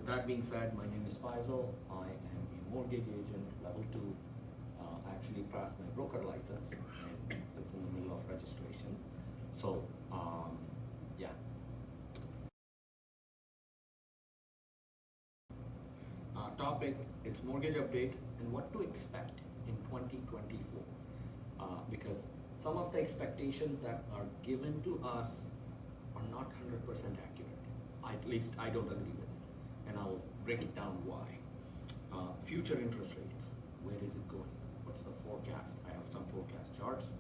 that being said, my name is Faizal. I am a mortgage agent, level 2. I actually passed my broker license and it's in the middle of registration. So, yeah. Topic, it's mortgage update and what to expect in 2024. Because some of the expectations that are given to us are not 100% accurate. At least I don't agree with it. And I'll break it down why. Future interest rates, where is it going? What's the forecast? I have some forecast charts.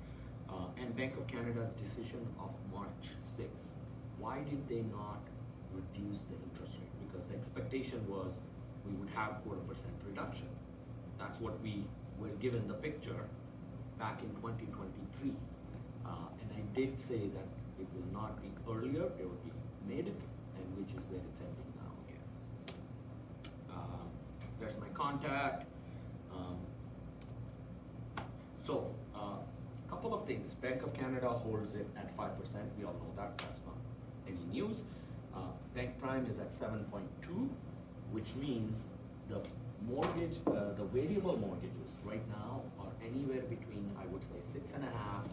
And Bank of Canada's decision of March 6th. Why did they not reduce the interest rate? Because the expectation was we would have 0.25% reduction. That's what we were given the picture back in 2023. And I did say that it will not be earlier, it will be mid, and which is where it's ending now again. There's my contact. So, couple of things. Bank of Canada holds it at 5%. We all know that. That's not any news. Bank Prime is at 7.2, which means the mortgage, the variable mortgages right now are anywhere between, I would say, 6.5,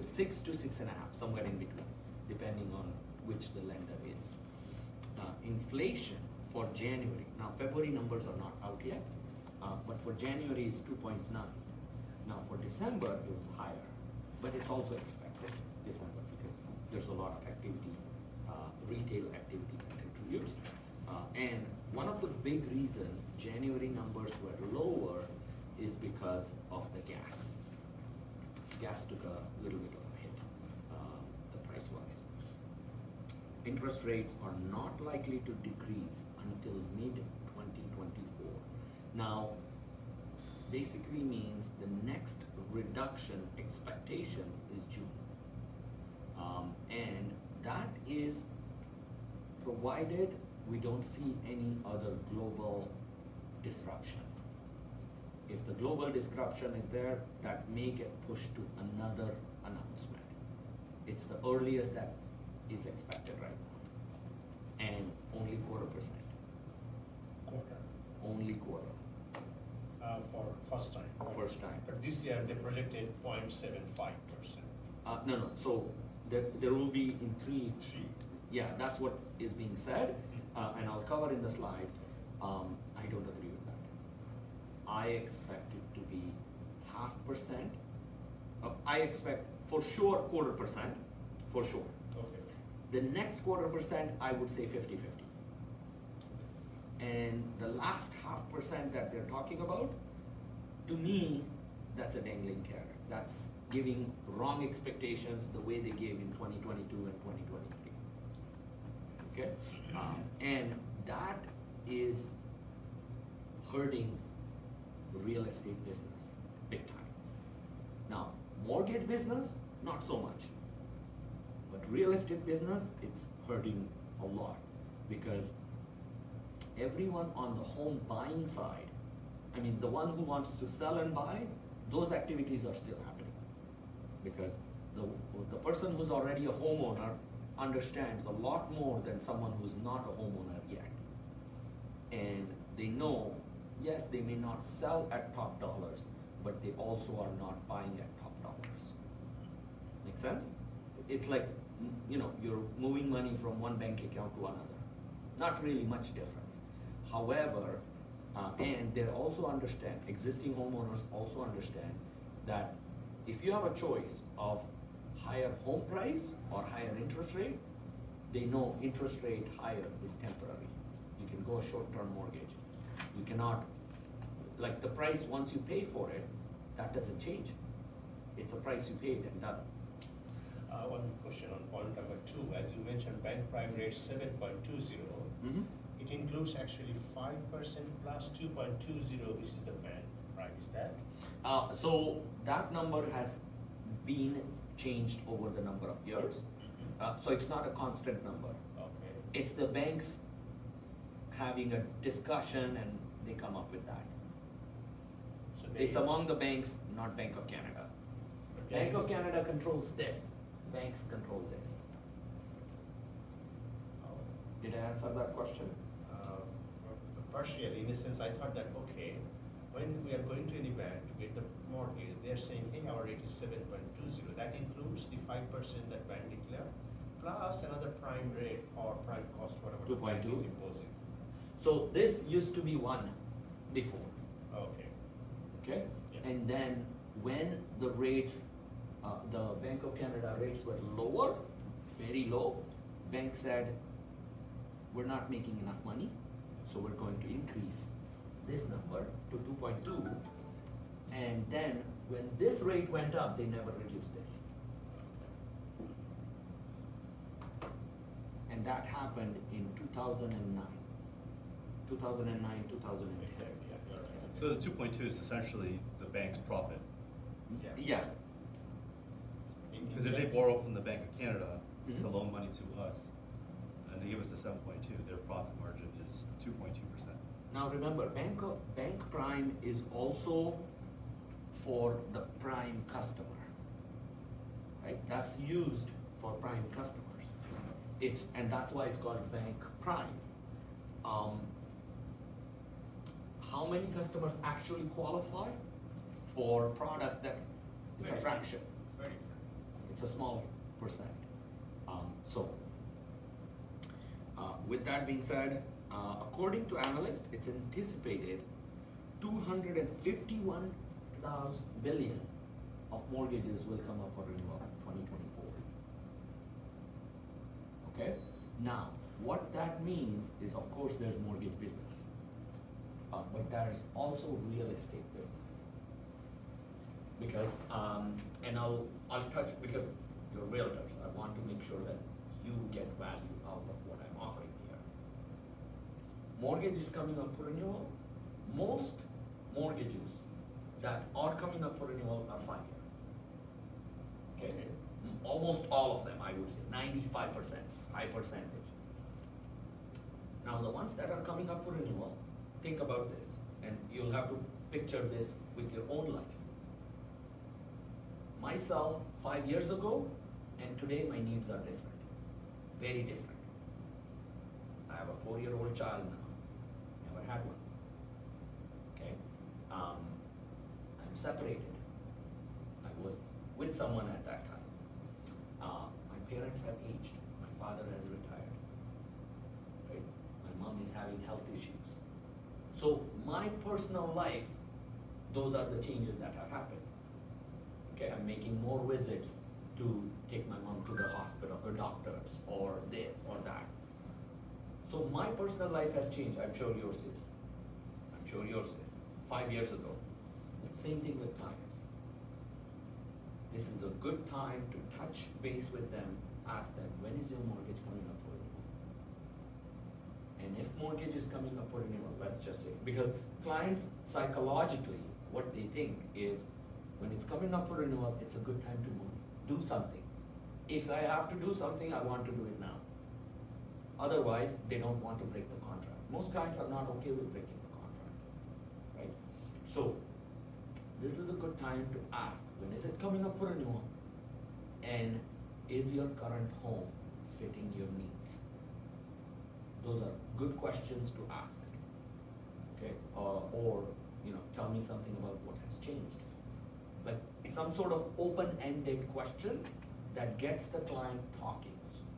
6 to 6.5, somewhere in between, depending on which the lender is. Inflation for January, now February numbers are not out yet, but for January is 2.9. Now for December it was higher, but it's also expected December because there's a lot of activity, retail activity that contributes. And one of the big reasons January numbers were lower is because of the gas. Gas took a little bit of a hit, the price-wise. Interest rates are not likely to decrease until mid-2024. Now, basically means the next reduction expectation is June. And that is provided we don't see any other global disruption. If the global disruption is there, that may get pushed to another announcement. It's the earliest that is expected right now. And only 0.25%. Quarter. Only quarter. For first time. First time. But this year they projected 0.75%. No. So there will be in three. Yeah, that's what is being said, and I'll cover in the slide. I don't agree with that. I expect it to be 0.5%. I expect for sure 0.25%, for sure. Okay. The next 0.25%, I would say 50-50. And the last 0.5% that they're talking about, to me, that's a dangling carrot. That's giving wrong expectations the way they gave in 2022 and 2023. Okay? And that is hurting real estate business big time. Now, mortgage business, not so much. But real estate business, it's hurting a lot because everyone on the home buying side, I mean the one who wants to sell and buy, those activities are still happening. Because the person who's already a homeowner understands a lot more than someone who's not a homeowner yet. And they know, yes, they may not sell at top dollars, but they also are not buying at top dollars. Make sense? It's like, you're moving money from one bank account to another. Not really much difference. However, and they also understand, existing homeowners also understand that if you have a choice of higher home price or higher interest rate, they know interest rate higher is temporary. You can go a short-term mortgage. You cannot, like the price once you pay for it, that doesn't change. It's a price you paid and done. One question on point number 2. As you mentioned, bank prime rate 7.20. Mm-hmm. It includes actually 5% plus 2.20, which is the bank prime. Is that? So that number has been changed over the number of years. So it's not a constant number. Okay. It's the banks having a discussion and they come up with that. So It's among the banks, not Bank of Canada. Okay. Bank of Canada controls this. Banks control this. Oh. Did I answer that question? Partially, in a sense, I thought that, okay, when we are going to any bank to get the mortgage, they are saying, hey, our rate is 7.20. That includes the 5% that bank declare, plus another prime rate or prime cost, whatever the bank 2.2? is imposing. So this used to be 1 before, Okay. okay? Yeah. And then when the rates, the Bank of Canada rates were lower, very low, bank said, we're not making enough money, so we're going to increase this number to 2.2. And then when this rate went up, they never reduced this. And that happened in 2009. 2009, 2010. Exactly, yeah, you're right. So the 2.2 is essentially the bank's profit. Yeah. Yeah, Because if they borrow from the Bank of Canada to Mhm. loan money to us, and they give us the 7.2, their profit margin is 2.2%. now remember, Bank Prime is also for the prime customer, right? That's used for prime customers. And that's why it's called Bank Prime. How many customers actually qualify for product it's a Very few. fraction, Very fair. it's a small percent. With that being said, according to analysts, it's anticipated 251 billion of mortgages will come up for renewal in 2024. Okay? Now, what that means is, of course, there's mortgage business, but there's also real estate business. Because, and I'll touch, because you're realtors, I want to make sure that you get value out of what I'm offering here. Mortgage is coming up for renewal. Most mortgages that are coming up for renewal are 5-year. Okay? Okay. Almost all of them, I would say, 95%, high percentage. Now, the ones that are coming up for renewal, think about this, and you'll have to picture this with your own life. Myself, 5 years ago, and today my needs are different, very different. I have a 4-year-old child now, never had one. Okay? I'm separated. I was with someone at that time. My parents have aged. My father has retired. Right? My mom is having health issues. So my personal life, those are the changes that have happened. Okay, I'm making more visits to take my mom to the hospital or doctors or this or that. So my personal life has changed. I'm sure yours is. I'm sure yours is. 5 years ago. Same thing with clients. This is a good time to touch base with them, ask them, when is your mortgage coming up for renewal? And if mortgage is coming up for renewal, let's just say, because clients psychologically, what they think is, when it's coming up for renewal, it's a good time to move, do something. If I have to do something, I want to do it now. Otherwise, they don't want to break the contract. Most clients are not okay with breaking the contract, right? So, this is a good time to ask, when is it coming up for renewal? And is your current home fitting your needs? Those are good questions to ask, okay? Or, tell me something about what has changed. But some sort of open-ended question that gets the client talking.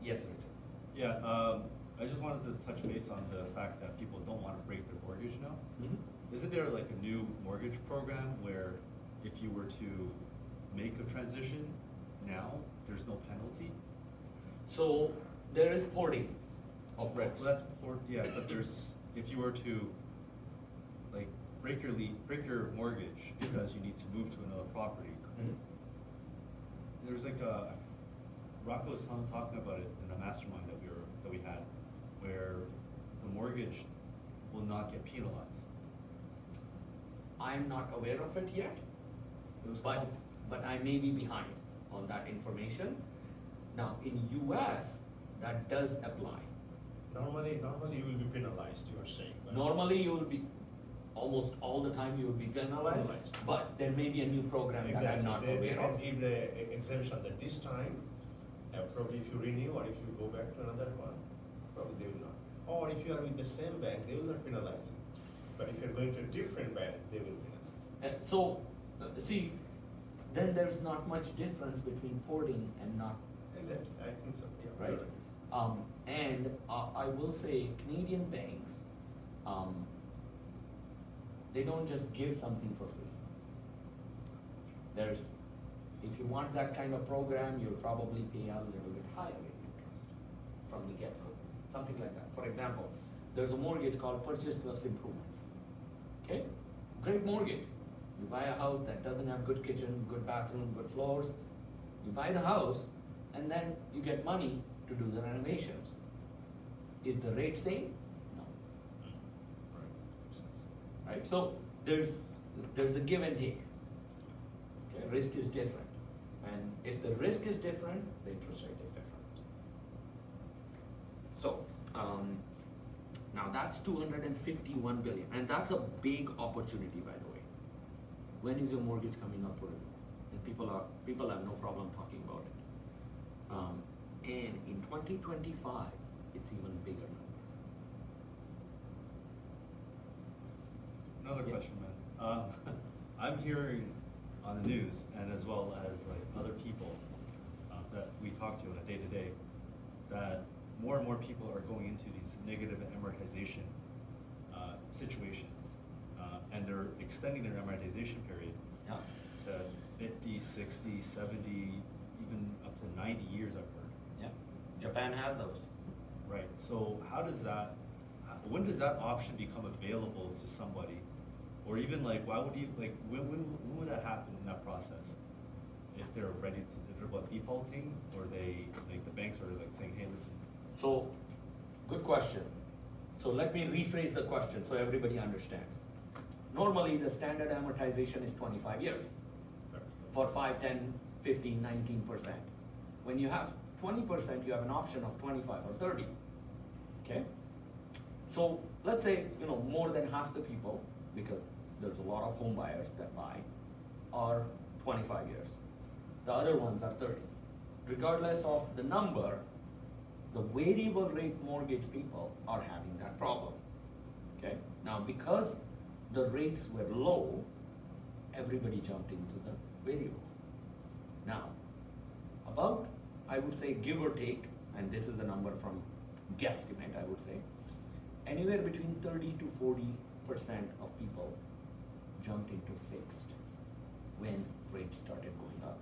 Yes, Richard? Yeah, I just wanted to touch base on the fact that people don't want to break their mortgage now. Mm-hmm. Isn't there like a new mortgage program where if you were to make a transition now, there's no penalty? So there is porting of Right, course. well, that's yeah, but there's, if you were to like break your mortgage because you need to move to another property, Mhm. there's like Rocco was talking about it in a mastermind that we had, where the mortgage will not get penalized. I'm not aware of it yet, It was but, called, but I may be behind on that information. Now, in US, that does apply. Normally you will be penalized, you are saying. but- Normally, you will be, almost all the time you will be penalized, Penalized. but there may be a new program that I'm Exactly, not they aware can of. give the exemption that this time, probably if you renew or if you go back to another one, probably they will not. Or if you are with the same bank, they will not penalize you. But if you're going to a different bank, they will penalize. See, then there's not much difference between porting and not, Exactly, I think so, yeah. right? And I will say Canadian banks, they don't just give something for free. If you want that kind of program, you'll probably pay a little bit higher in interest from the get-go, something like that. For example, there's a mortgage called Purchase Plus Improvements. Okay, great mortgage. You buy a house that doesn't have good kitchen, good bathroom, good floors. You buy the house, and then you get money to do the renovations. Is the rate same? No. Right? So there's a give and take. Okay? Risk is different. And if the risk is different, the interest rate is different. So, now that's 251 billion, and that's a big opportunity, by the way. When is your mortgage coming up for renewal? And people have no problem talking about it. And in 2025, it's even bigger number. Another Yeah. question, man. I'm hearing on the news and as well as like other people that we talk to on a day-to-day that more and more people are going into these negative amortization situations, and they're extending their amortization period Yeah. to 50, 60, 70, even up to 90 years, I've heard. Yeah. Japan has those. Right, so when does that option become available to somebody? Or even like, why would you, like, when would that happen in that process? If they're ready to, if they're what, defaulting, or they, like, the banks are like saying, hey, listen. So, good question. So let me rephrase the question so everybody understands. Normally, the standard amortization is 25 years for 5, 10, 15, 19%. When you have 20%, you have an option of 25 or 30, okay? So let's say, more than half the people, because there's a lot of home buyers that buy, are 25 years. The other ones are 30. Regardless of the number, the variable rate mortgage people are having that problem, okay? Now, because the rates were low, everybody jumped into the variable. Now, about, I would say, give or take, and this is a number from guesstimate, I would say, anywhere between 30 to 40% of people jumped into fixed when rates started going up,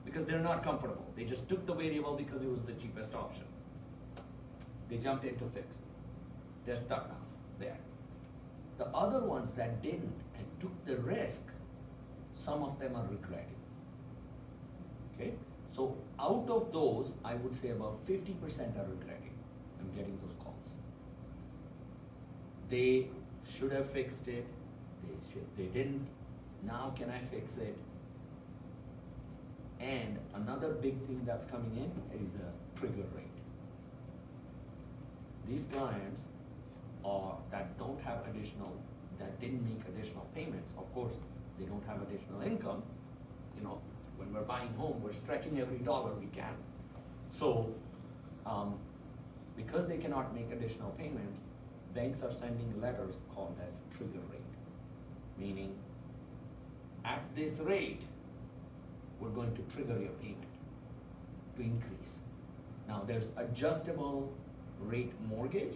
because they're not comfortable. They just took the variable because it was the cheapest option. They jumped into fixed. They're stuck now there. The other ones that didn't and took the risk, some of them are regretting. Okay? So out of those, I would say about 50% are regretting. I'm getting those calls. They should have fixed it. They didn't. Now can I fix it? And another big thing that's coming in is a trigger rate. These clients that didn't make additional payments, of course, they don't have additional income. When we're buying home, we're stretching every dollar we can. So, because they cannot make additional payments, banks are sending letters called as trigger rate, meaning at this rate, we're going to trigger your payment to increase. Now, there's adjustable rate mortgage.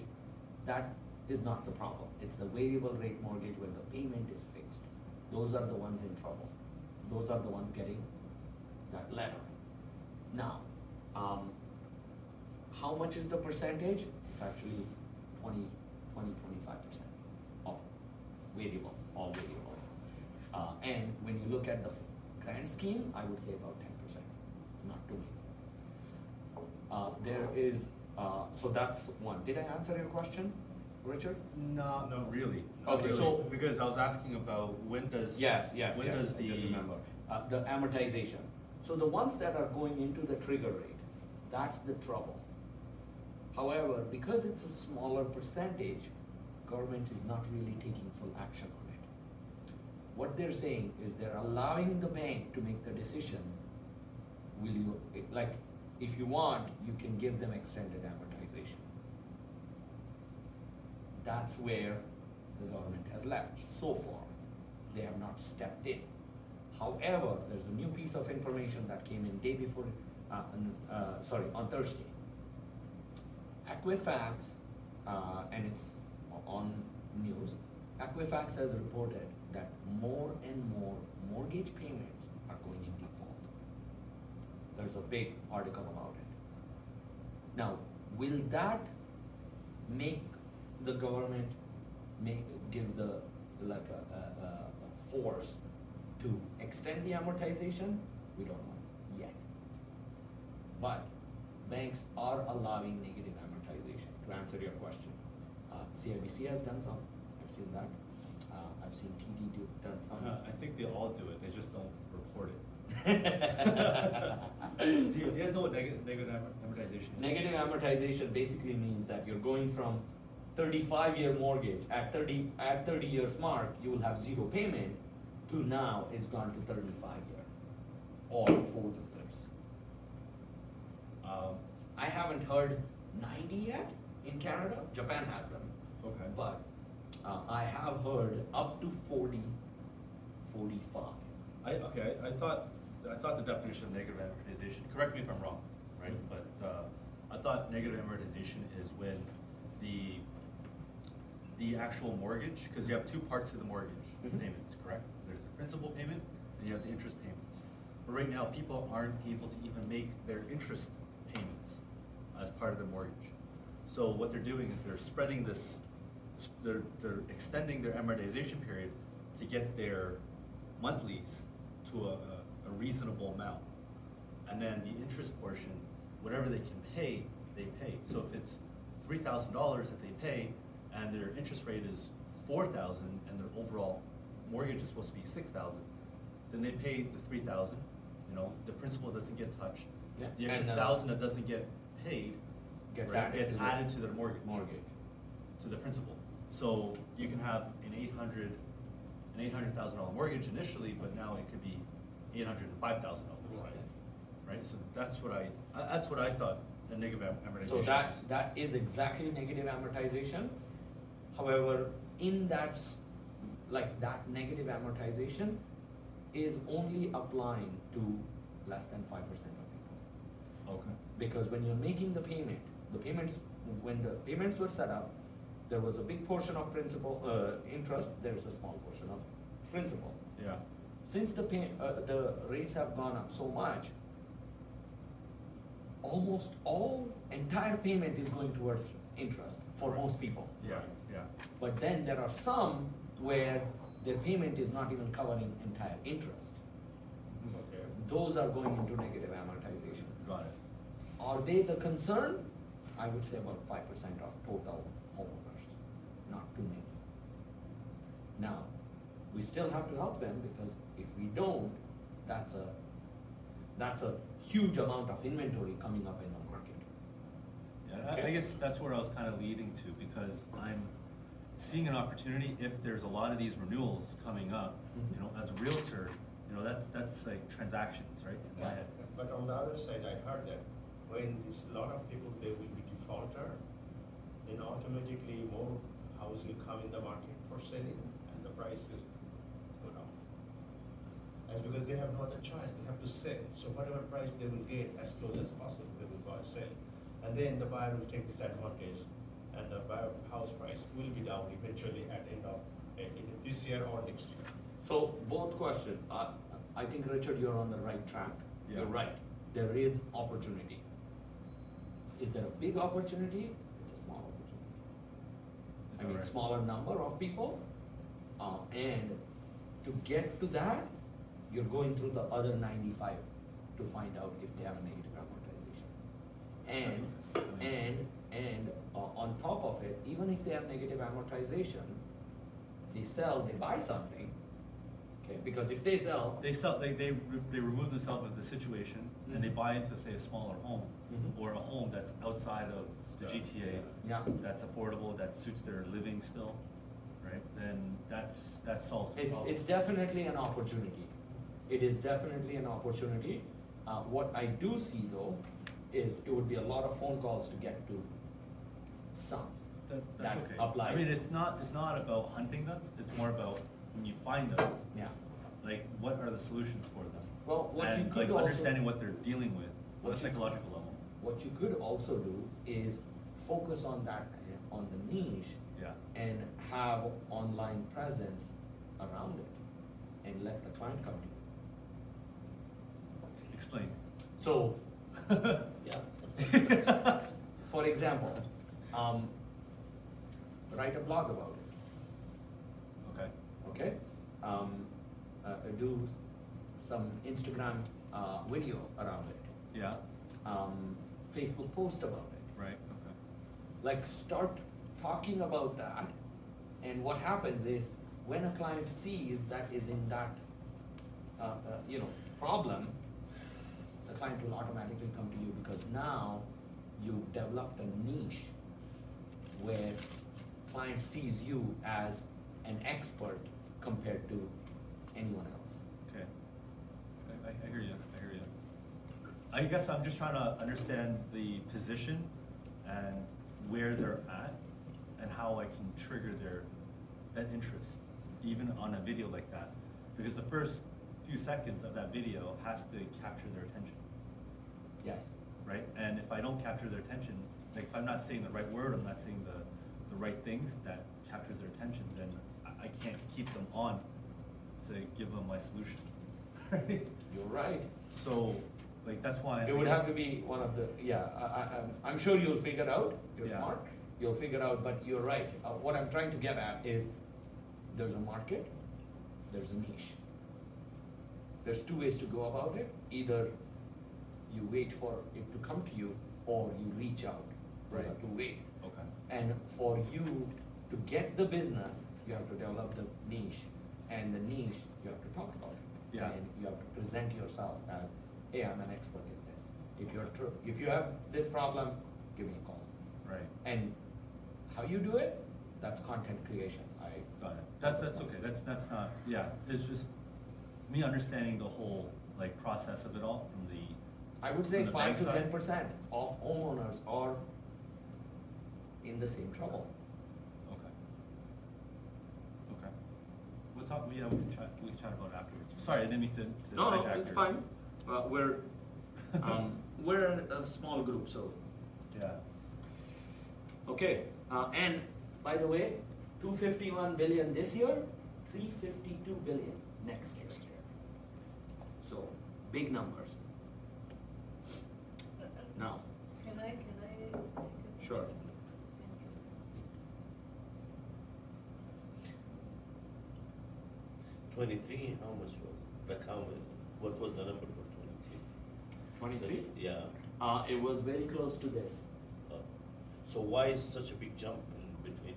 That is not the problem. It's the variable rate mortgage where the payment is fixed. Those are the ones in trouble. Those are the ones getting that letter. Now, how much is the percentage? It's actually 25% of variable, all variable. And when you look at the grand scheme, I would say about 10%, not too many. So that's one. Did I answer your question, Richard? No, not really. Okay, really. so- Because I was asking about when does. Yes, When does I just remember. The amortization. So the ones that are going into the trigger rate, that's the trouble. However, because it's a smaller percentage, government is not really taking full action on it. What they're saying is they're allowing the bank to make the decision, if you want, you can give them extended amortization. That's where the government has left so far. They have not stepped in. However, there's a new piece of information that came in day before, on Thursday. Equifax, and it's on news, Equifax has reported that more and more mortgage payments are going in default. There's a big article about it. Now, will that make the government give the like a force to extend the amortization? We don't know yet. But banks are allowing negative amortization. To answer your question, CIBC has done some. I've seen that. I've seen TD done some. I think they all do it, they just don't report it. Do you guys know what negative amortization is? Negative amortization basically means that you're going from 35-year mortgage at 30 years mark, you will have zero payment, to now it's gone to 35-year or 4 years. I haven't heard 90 yet in Canada. Japan has them. Okay. But I have heard up to 40, 45. I thought the definition of negative amortization, correct me if I'm wrong, right? But I thought negative amortization is when the actual mortgage, because you have two parts of the mortgage payments, correct? There's the principal payment and you have the interest payments. But right now, people aren't able to even make their interest payments as part of their mortgage. So what they're doing is they're spreading this, they're extending their amortization period to get their monthlies to a reasonable amount. And then the interest portion, whatever they can pay, they pay. So if it's $3,000 that they pay and their interest rate is $4,000 and their overall mortgage is supposed to be $6,000, then they pay the $3,000, the principal doesn't get touched. Yeah. The extra $1,000 that doesn't get paid Gets right, added to their mortgage. To the principal. So you can have an $800,000 mortgage initially, but now it could be $805,000. Right? So that's what I thought the negative amortization So is. that is exactly negative amortization. However, in that negative amortization is only applying to less than 5% of people. Okay. Because when you're making when the payments were set up, there was a big portion of principal interest. There's a small portion of principal. Yeah. Since the rates have gone up so much, almost all entire payment is going towards interest for most people. Yeah. Yeah. But then there are some where their payment is not even covering entire interest. Okay. Those are going into negative amortization. Got it. Are they the concern? I would say about 5% of total homeowners, not too many. Now, we still have to help them, because if we don't, that's a huge amount of inventory coming up in the market. Yeah, Okay. I guess that's where I was kind of leading to, because I'm seeing an opportunity if there's a lot of these renewals coming up. As a realtor, that's like transactions, right? In my head. But on the other side, I heard that when it's a lot of people, they will be defaulter, then automatically more house will come in the market for selling and the price will go down. That's because they have no other choice, they have to sell. So whatever price they will get as close as possible, they will buy, sell. And then the buyer will take this advantage and the house price will be down eventually at end of this year or next year. So both questions, I think, Richard, you're on the right track. Yeah. You're right, there is opportunity. Is there a big opportunity? It's a small opportunity. Is that right? Smaller number of people, and to get to that, you're going through the other 95 to find out if they have a negative amortization. And on top of it, even if they have negative amortization, they sell, they buy something, okay? Because if they sell, They remove themselves of the situation and they buy into, say, a smaller home or a home that's outside of the GTA, yeah, that's affordable, that suits their living still, right? Then that solves the problem. it's definitely an opportunity. It is definitely an opportunity. What I do see though is it would be a lot of phone calls to get to some. That's that okay. apply. I mean, it's not about hunting them, it's more about when you find them, Yeah. like, what are the solutions for them? Well, what you And could like also- understanding what they're dealing with on What a you- psychological level. What you could also do is focus on that, on the niche, Yeah. and have online presence around it, and let the client come to you. Explain. So, Yeah. for example, write a blog about it, Okay. okay? Do some Instagram video around it, Yeah, Facebook post about it. right, okay. Like, start talking about that, and what happens is, when a client sees that is in that, problem, the client will automatically come to you, because now you've developed a niche where client sees you as an expert compared to anyone else. Okay. I hear you, I guess I'm just trying to understand the position and where they're at and how I can trigger that interest, even on a video like that. Because the first few seconds of that video has to capture their attention, Yes. right? And if I don't capture their attention, like if I'm not saying the right word, I'm not saying the right things that captures their attention, then I can't keep them on to give them my solution. Right? You're right. So, like, that's why. It would have to be one of the, I'm sure you'll figure out, you're Yeah. smart, you'll figure out, but you're right. What I'm trying to get at is, there's a market, there's a niche. There's two ways to go about it. Either you wait for it to come to you, or you reach out. Those are Right. two ways. Okay. And for you to get the business, you have to develop the niche, and the niche, you have to talk about it. Yeah. And you have to present yourself as, hey, I'm an expert in this. If you have this problem, give me a call. Right. And how you do it, that's content creation. Got it. That's okay. That's not, yeah, it's just me understanding the whole, like, process of it all from the. I would say From the 5 to bank side? 10% of homeowners are in the same trouble. Okay. Okay. We'll talk, we can chat about it afterwards. Sorry, I didn't mean to No, hijack it's your- fine. We're a small group, so. Yeah. Okay, and by the way, 251 billion this year, 352 billion next year. So, big numbers. Now, Can I take a? Sure. Thank you. 23, how much was, like what was the number for 23? 23? Yeah. It was very close to this. So why is such a big jump in between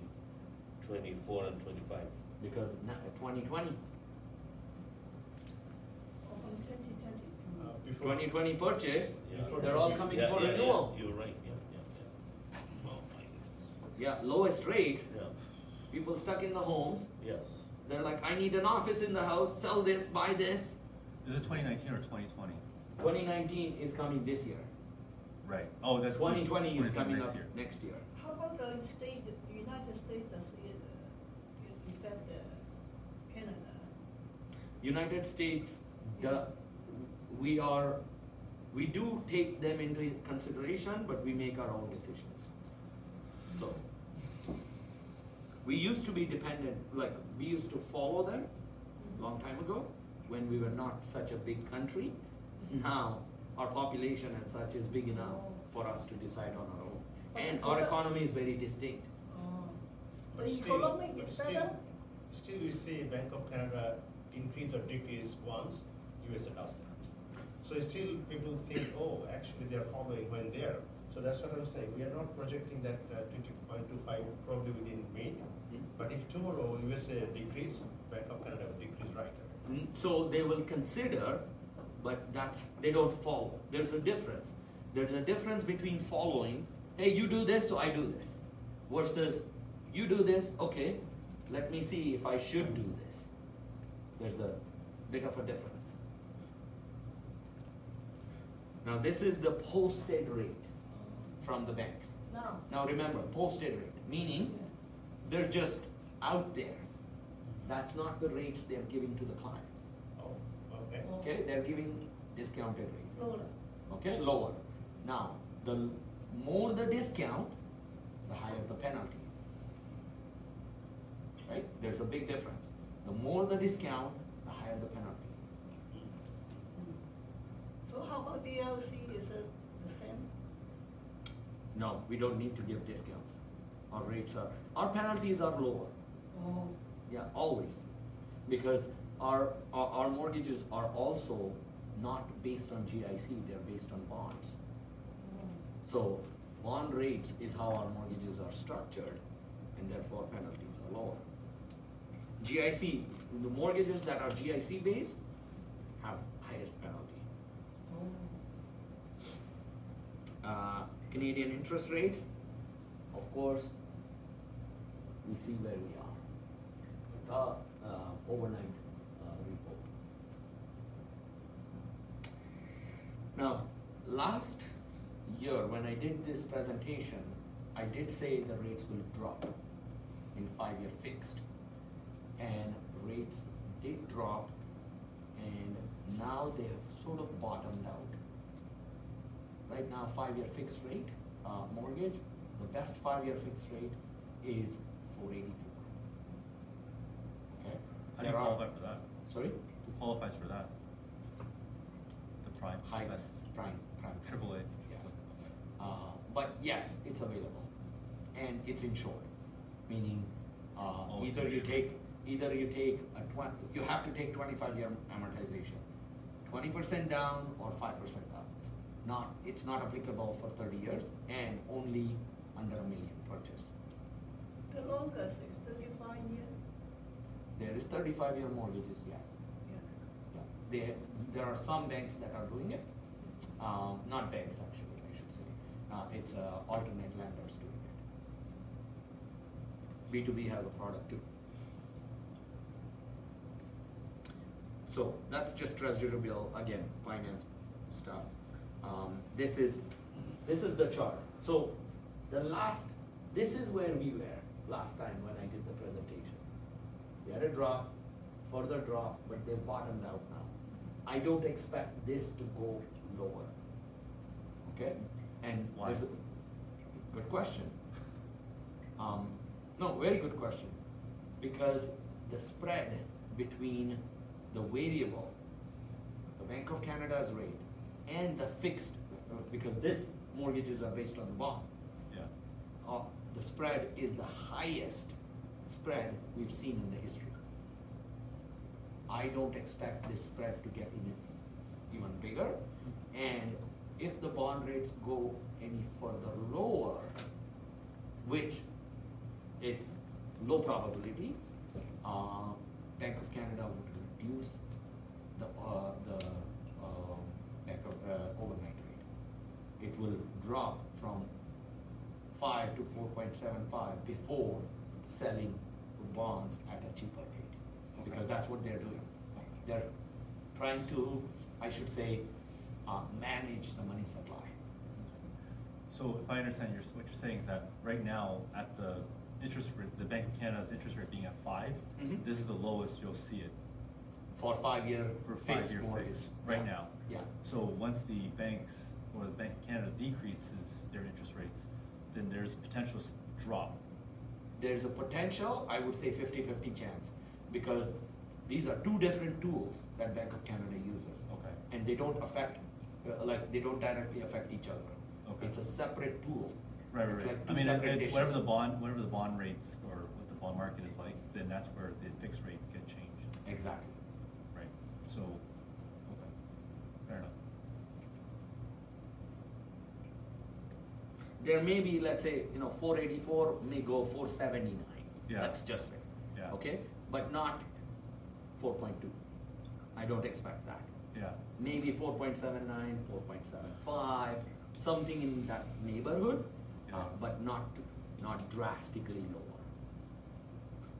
24 and 25? Because 2020, Oh, from 2020. Before 2020 purchase, Yeah. they're all coming Yeah, for yeah, renewal. Yeah, you're right, yeah. Oh my goodness. Yeah, lowest rates, Yeah, people stuck in the homes, yes. they're like, I need an office in the house, sell this, buy this. Is it 2019 or 2020? 2019 is coming this year. Right. Oh, that's. 2020 is 2020 coming next up year. next year. How about the state, United States, effect Canada? United States, we do take them into consideration, but we make our own decisions. So, we used to be dependent, like, we used to follow them long time ago, when we were not such a big country. Now, our population and such is big enough for us to decide on our own. But And you our put the- economy is very distinct. Oh. But The still- economy but is still- better? Still we say Bank of Canada increase or decrease once, USA does that. So still people think, oh, actually they're following when they're. So that's what I'm saying, we are not projecting that 20.25 probably within May. But if tomorrow USA decrease, Bank of Canada will decrease right away. So they will consider, but they don't follow. There's a difference. There's a difference between following, hey, you do this, so I do this, versus you do this, okay, let me see if I should do this. There's a bit of a difference. Now this is the posted rate from the banks. Now remember, posted rate, meaning Yeah. they're just out there. That's not the rates they're giving to the clients. Oh, okay. Okay, they're giving discounted rates. Lower. Okay, lower. Now, the more the discount, the higher the penalty. Right? There's a big difference. The more the discount, the higher the penalty. So how about DLC, is it the same? No, we don't need to give discounts. Our penalties are lower. Oh, Yeah, always. Because our mortgages are also not based on GIC, they're based on bonds. So bond rates is how our mortgages are structured, and therefore penalties are lower. GIC, the mortgages that are GIC based have highest penalty. Canadian interest rates, of course, we see where we are. Overnight repo. Now, last year when I did this presentation, I did say the rates will drop in 5-year fixed, and rates did drop, and now they have sort of bottomed out. Right now, 5-year fixed rate mortgage, the best 5-year fixed rate is 484. Okay. How do you There are- qualify for that? Sorry. Who qualifies for that? The prime, High best, prime. triple A. Yeah. But yes, it's available, and it's insured, meaning Oh, it's either you insured. take you have to take 25-year amortization, 20% down or 5% down. It's not applicable for 30 years and only under $1 million purchase. the longest is 35 years? There is 35-year mortgages, yes. Yeah. Yeah. There are some banks that are doing it, not banks actually, I should say. It's alternate lenders doing it. B2B has a product too. So that's just treasury bill, again, finance stuff. This is the chart. So this is where we were last time when I did the presentation. We had a drop, further drop, but they bottomed out now. I don't expect this to go lower. Okay? And Why? there's a good question. No, very good question. Because the spread between the variable, the Bank of Canada's rate, and the fixed, because this mortgages are based on the bond, Yeah. the spread is the highest spread we've seen in the history. I don't expect this spread to get even bigger, and if the bond rates go any further lower, which it's low probability, Bank of Canada would reduce the Bank of overnight rate. It will drop from 5 to 4.75 before selling bonds at a cheaper rate, because that's what they're doing. They're trying to, I should say, manage the money supply. So if I understand what you're saying is that right now at the interest rate, the Bank of Canada's interest rate being at 5, Mhm. this is the lowest you'll see it For 5-year for fixed 5-year mortgage. fix right Yeah. now. Yeah. So once the banks or the Bank of Canada decreases their interest rates, then there's a potential drop. There's a potential, I would say 50-50 chance, because these are two different tools that Bank of Canada uses. Okay. And they don't affect, they don't directly affect each other. Okay. It's a separate tool. Right, It's right, like right. two I mean, separate dishes. whatever the bond rates or what the bond market is like, then that's where the fixed rates get changed. Exactly. Right. So, okay, fair enough. There may be, let's say, 484 may go 479. Yeah. Let's just say. Yeah. Okay? But not 4.2. I don't expect that. Yeah. Maybe 4.79, 4.75, something in that neighborhood, Yeah. but not drastically lower.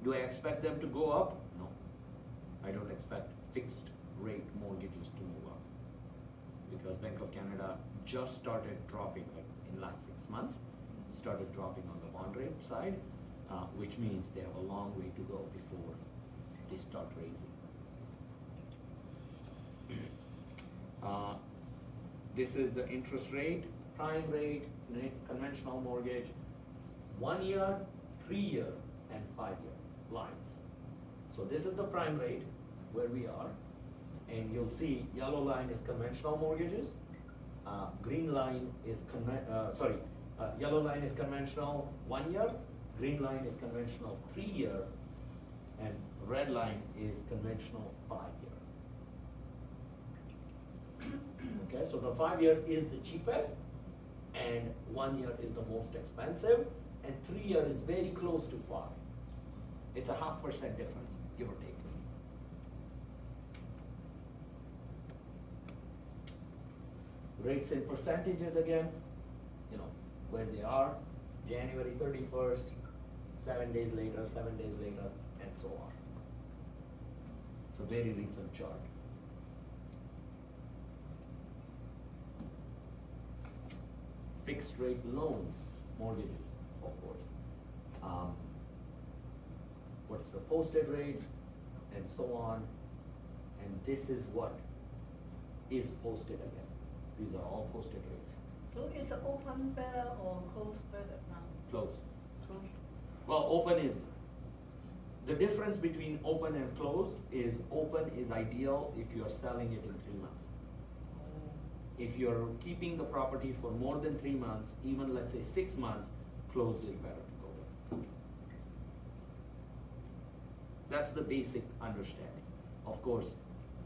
Do I expect them to go up? No. I don't expect fixed rate mortgages to move up, because Bank of Canada just started dropping like in last 6 months. started dropping on the bond rate side, which means they have a long way to go before they start raising. This is the interest rate, prime rate, conventional mortgage, 1 year, 3 year, and 5 year lines. So this is the prime rate where we are, and you'll see yellow line is conventional mortgages, green line is yellow line is conventional 1 year, green line is conventional 3 year, and red line is conventional 5 year. Okay, so the 5 year is the cheapest, and 1 year is the most expensive, and 3 year is very close to 5. It's a 0.5% difference, give or take. Rates in percentages again, you know, where they are, January 31st, 7 days later, and so on. It's a very recent chart. Fixed rate loans, mortgages, of course. What's the posted rate, and so on. And this is what is posted again. These are all posted rates. So is open better or closed better now? Closed. Closed. Well, open is, the difference between open and closed is open is ideal if you're selling it in 3 months. If you're keeping the property for more than 3 months, even let's say 6 months, closed is better to go with. That's the basic understanding. Of course,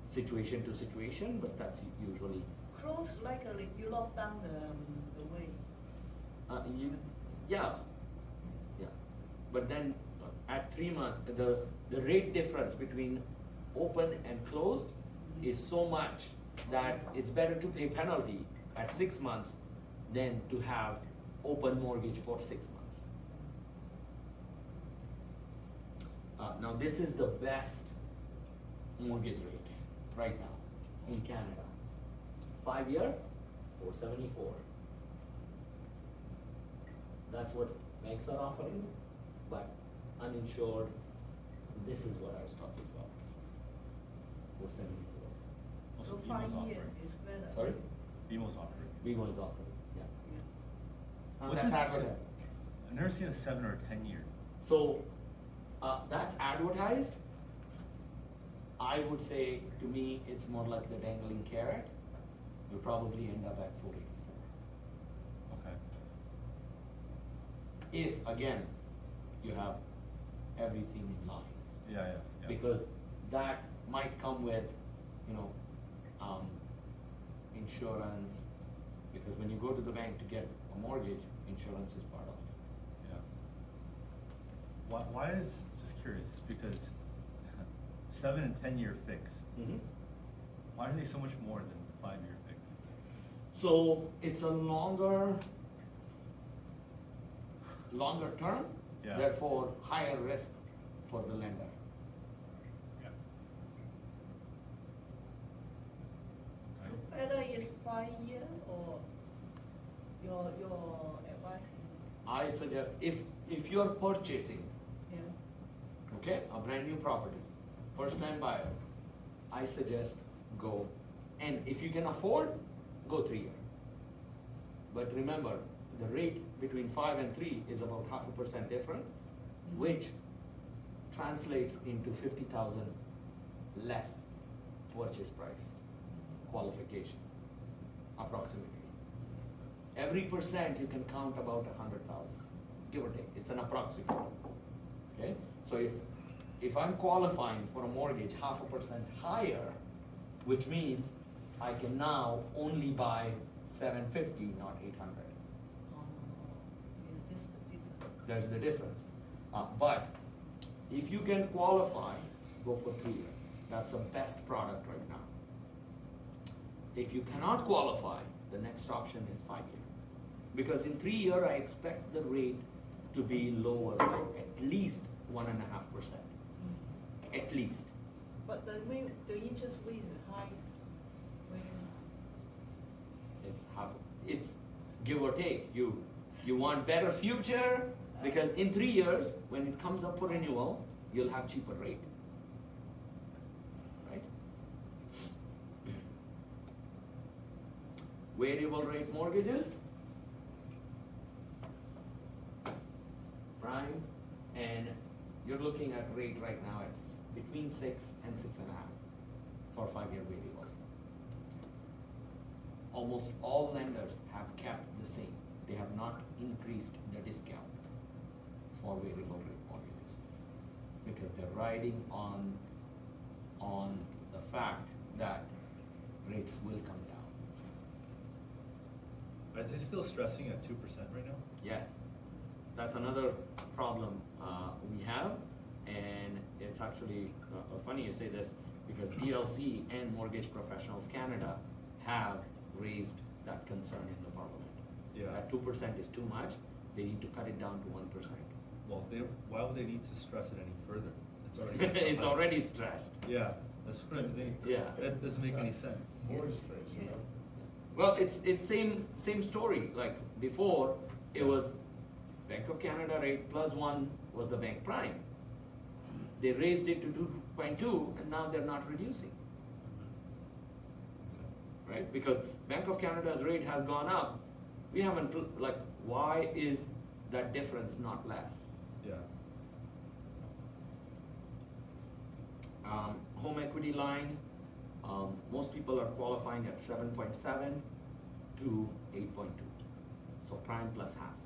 situation to situation, but that's usually. Closed likely you lock down the way. Yeah. But then at 3 months, the rate difference between open and closed is so much that it's better to pay penalty at 6 months than to have open mortgage for 6 months. Now this is the best mortgage rates right now in Canada. 5 year, 474. That's what banks are offering, but uninsured, this is what I was talking about. 474. So Also, 5 BMO's years offering. is better. Sorry? BMO's offering. BMO is offering, yeah. Yeah. What's That's this? advertised. I've never seen a 7 or a 10 year. So, that's advertised. I would say, to me, it's more like the dangling carrot. You'll probably end up at 484. Okay. If, again, you have everything in line. Yeah. Because that might come with, you know, insurance, because when you go to the bank to get a mortgage, insurance is part of it. Yeah. Why is, just curious, because 7 and 10 year fixed, why are they so much more than the 5 year fixed? So it's a longer term, Yeah. therefore higher risk for the lender. Yeah. So better is 5 year or your advising? I suggest if you're purchasing, Yeah. okay, a brand new property, first time buyer, I suggest go, and if you can afford, go 3 year. But remember, the rate between 5 and 3 is about 0.5% difference, which translates into 50,000 less purchase price qualification, approximately. Every percent you can count about 100,000, give or take. It's an approximate. Okay, so if I'm qualifying for a mortgage 0.5% higher, which means I can now only buy 750, not 800. Yeah, that's the difference. That's the difference. But if you can qualify, go for 3 year. That's the best product right now. If you cannot qualify, the next option is 5 year. Because in 3 year, I expect the rate to be lower by at least 1.5%. At least. But the interest rate is high. It's give or take, you You want better future, because in 3 years, when it comes up for renewal, you'll have cheaper rate. Right? Variable rate mortgages, prime, and you're looking at rate right now at between 6 and 6.5 for 5-year variables. Almost all lenders have kept the same. They have not increased the discount for variable rate mortgages because they're riding on the fact that rates will come down. Are they still stressing at 2% right now? Yes, that's another problem we have, and it's actually funny you say this because DLC and Mortgage Professionals Canada have raised that concern in the parliament. Yeah. That 2% is too much, they need to cut it down to 1%. Well, why would they need to stress it any further? It's already. It's already stressed. Yeah, that's what I'm thinking. Yeah. That doesn't make any sense. More stress, you know? Well, it's same story, like before, it was Bank of Canada rate plus 1 was the bank prime. They raised it to 2.2 and now they're not reducing. Right, because Bank of Canada's rate has gone up, we haven't, like, why is that difference not less? Yeah. Home equity line, most people are qualifying at 7.7 to 8.2. So prime plus half.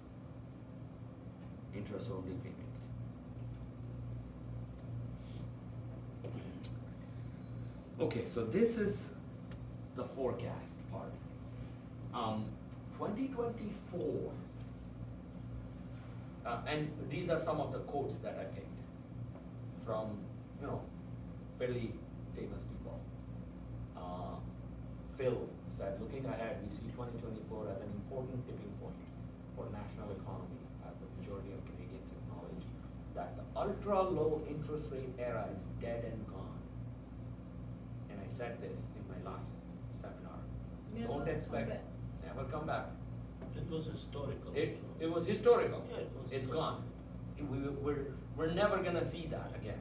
Interest only payments. Okay, so this is the forecast part. 2024, and these are some of the quotes that I picked from, fairly famous people. Phil said, looking ahead, we see 2024 as an important tipping point for national economy, as the majority of Canadians acknowledge that the ultra-low interest rate era is dead and gone. And I said this in my last seminar. Never Don't come expect, back. never come back. It was historical. It was historical. Yeah, it was It's historical. gone. We're never gonna see that again.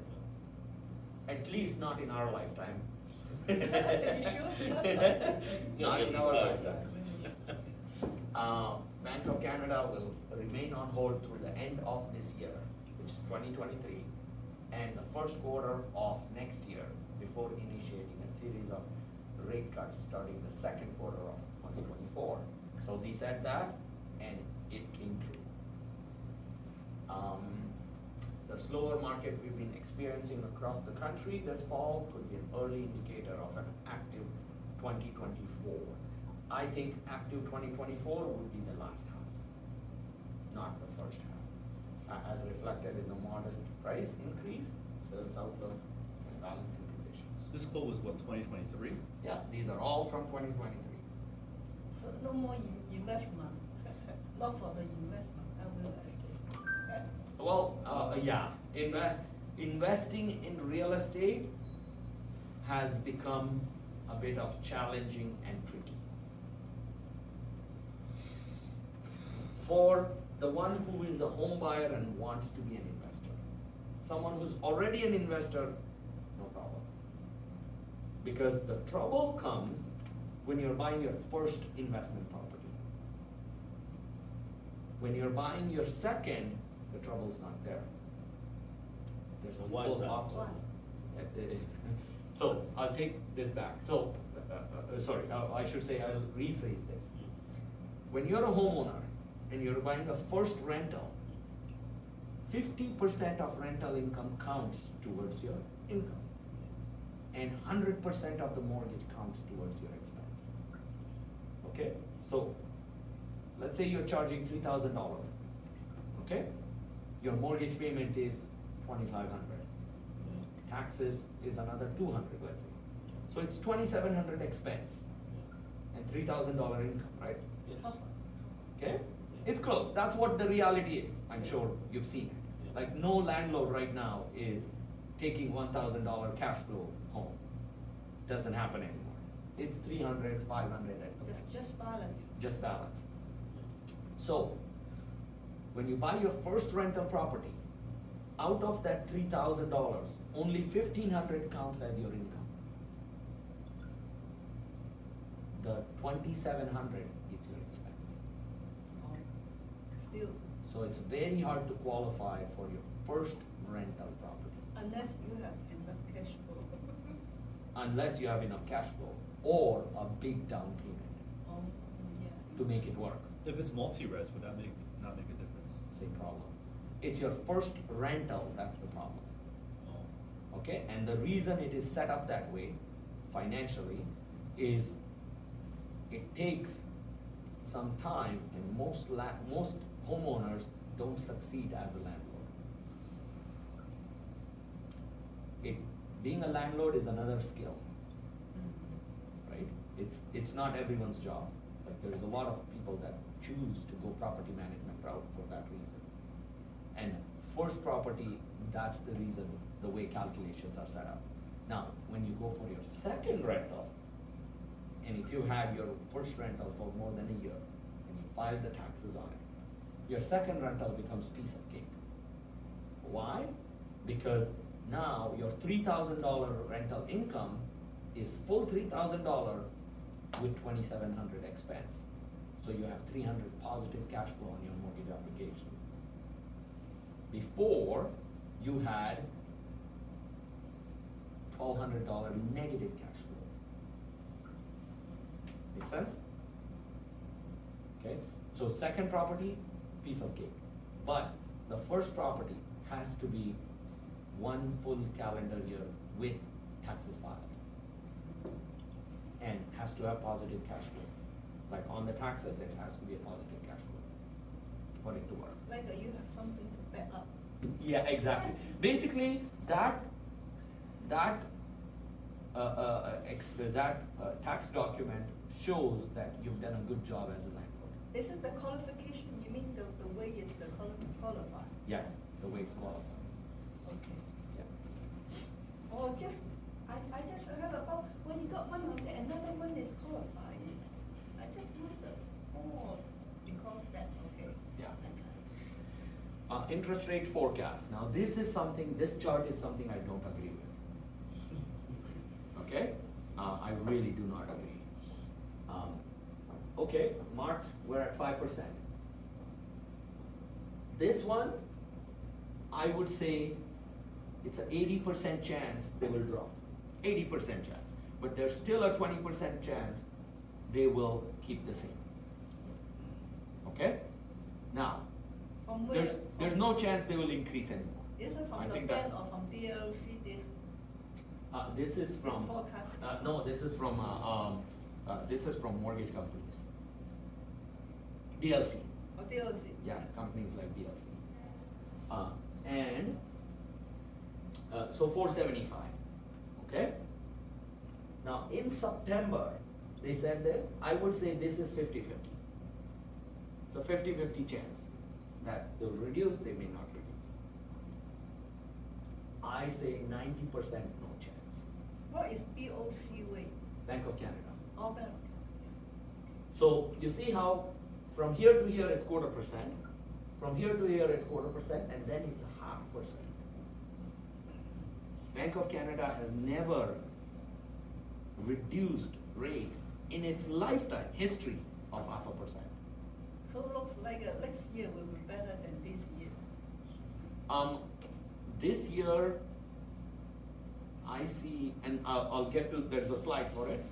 At least not in our lifetime. You sure? Not in our lifetime. Bank of Canada will remain on hold through the end of this year, which is 2023, and the first quarter of next year before initiating a series of rate cuts starting the second quarter of 2024. So they said that, and it came true. The slower market we've been experiencing across the country this fall could be an early indicator of an active 2024. I think active 2024 would be the last half, not the first half, as reflected in the modest price increase, sales outlook, and balancing conditions. This quote was what, 2023? Yeah, these are all from 2023. So no more investment, not for the investment, I will estate. Well, yeah, investing in real estate has become a bit of challenging and tricky. For the one who is a home buyer and wants to be an investor, someone who's already an investor, no problem. Because the trouble comes when you're buying your first investment property. When you're buying your second, the trouble's not there. There's a Why is full that? option. So I'll take this back. So, sorry, I should say I'll rephrase this. When you're a homeowner and you're buying a first rental, 50% of rental income counts towards your income. And 100% of the mortgage counts towards your expense. Okay? So, let's say you're charging $3,000. Okay? Your mortgage payment is $2,500. Taxes is another $200, let's say. So it's $2,700 expense and $3,000 income, right? Yes. Okay? It's close. That's what the reality is. I'm sure you've seen it. Yeah. Like no landlord right now is taking $1,000 cash flow home. Doesn't happen anymore. It's $300, $500 at the most. Just balance. Just balance. So, when you buy your first rental property, out of that $3,000, only $1,500 counts as your income. The $2,700 is your expense. Oh, still, So it's very hard to qualify for your first rental property unless you have enough cash flow. unless you have enough cash flow or a big down payment Oh, yeah. to make it work. If it's multi-res, would that not make a difference? Same problem. It's your first rental, that's the problem. Oh. Okay, and the reason it is set up that way financially is it takes some time, and most homeowners don't succeed as a landlord. Being a landlord is another skill, right? It's not everyone's job. Like there's a lot of people that choose to go property management route for that reason. And first property, that's the reason, the way calculations are set up. Now, when you go for your second rental, and if you had your first rental for more than a year, and you file the taxes on it, your second rental becomes piece of cake. Why? Because now your $3,000 rental income is full $3,000 with $2,700 expense. So you have $300 positive cash flow on your mortgage application. Before, you had $1,200 negative cash flow. Make sense? Okay, so second property, piece of cake. But the first property has to be one full calendar year with taxes filed. And has to have positive cash flow. Like on the taxes, it has to be a positive cash flow for it to work. Like you have something to back up. Yeah, exactly. Basically, that tax document shows that you've done a good job as a landlord. This is the qualification, you mean the way is the qualified? Yes, the way it's qualified. Okay. Yeah. Or just, I just heard about, when you got one of the, another one is qualified. I just wonder, oh, because that, okay. Yeah. Okay. Interest rate forecast. Now this chart is something I don't agree with. Okay? I really do not agree. Okay, March, we're at 5%. This one, I would say it's an 80% chance they will drop. 80% chance. But there's still a 20% chance they will keep the same. Okay? Now, From where? there's no chance they will increase anymore. Is it I from the think bank that's- or from DLC, This is from, forecast? no, this is from mortgage companies. DLC, Or DLC? yeah, companies like DLC. So 475, okay? Now, in September, they said this, I would say this is 50-50. It's a 50-50 chance that they'll reduce, they may not reduce. I say 90% no chance. What is BOC rate? Bank of Canada. Oh, bank. So you see how from here to here it's 0.25%, from here to here it's 0.25%, and then it's 0.5%. Bank of Canada has never reduced rates in its lifetime history of 0.5%. So it looks like next year will be better than this year. This year, I see, and I'll get to, there's a slide for it.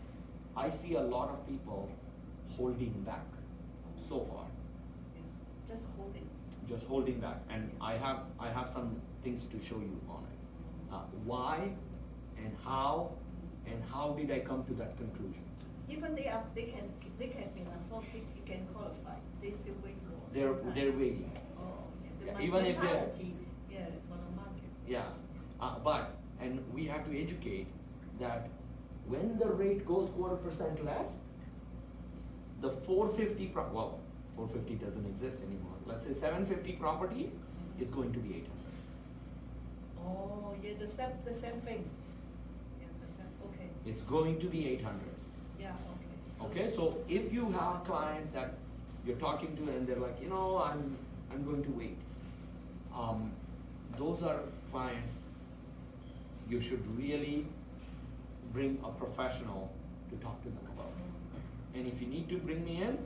I see a lot of people holding back so far. It's just holding. Just holding back, and I have some things to show you on it. Why and how did I come to that conclusion? Even they can be afford, they can qualify, they still wait for They're some time. they're waiting. Oh, Yeah, yeah, the even if they're- mentality, yeah, for the market. Yeah, and we have to educate that when the rate goes 0.25% less, the 450 450 doesn't exist anymore. Let's say 750 property is going to be 800. Oh, yeah, the same thing. Yeah, the same, okay, It's going to be 800. yeah, okay. Okay, so if you have clients that you're talking to and they're like, I'm going to wait. Those are clients you should really bring a professional to talk to them about. And if you need to bring me in,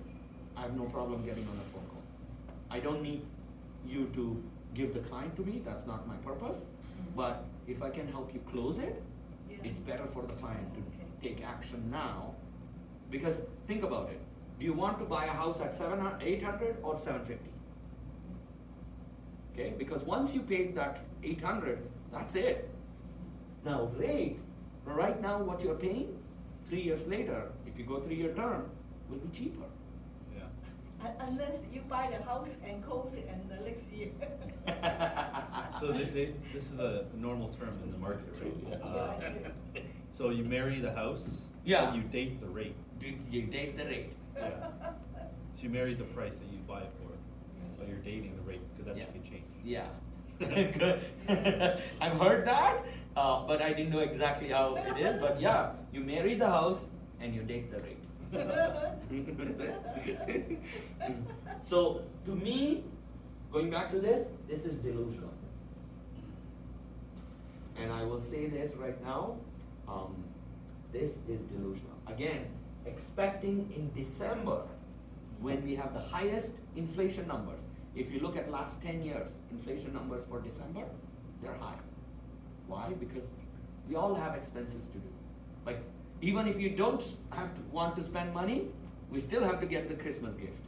I have no problem getting on a phone call. I don't need you to give the client to me, that's not my purpose. But if I can help you close it, Yeah. it's better for the client to Okay. take action now. Because think about it, do you want to buy a house at 700, 800 or 750? Okay, because once you paid that 800, that's it. Now rate, right now what you're paying, 3 years later, if you go 3-year term, will be cheaper. Yeah. Unless you buy the house and close it and the next year. So this is a normal term in the market, right? Yeah. So you marry the house, Yeah. and you date the rate. You date the rate. Yeah. So you marry the price that you buy it for, but you're dating the rate, because that Yeah. can change. Yeah. Good. I've heard that, but I didn't know exactly how it is. But yeah, you marry the house and you date the rate. So to me, going back to this is delusional. And I will say this right now, this is delusional. Again, expecting in December, when we have the highest inflation numbers, if you look at last 10 years, inflation numbers for December, they're high. Why? Because we all have expenses to do. Like, even if you don't want to spend money, we still have to get the Christmas gift.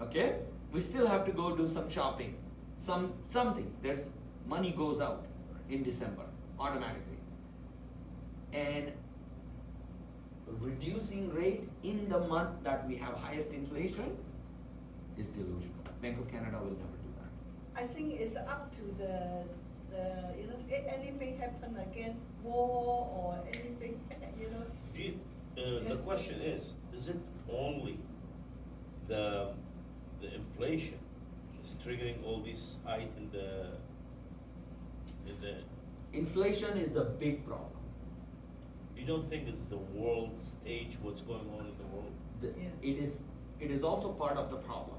Okay? We still have to go do some shopping, something. There's money goes out in December automatically. And reducing rate in the month that we have highest inflation is delusional. Bank of Canada will never do that. I think it's up to the you know, anything happen again, war or anything, you know. The question is it only the inflation is triggering all this height in the Inflation is the big problem. you don't think it's the world stage, what's going on in the world? Yeah. It is also part of the problem.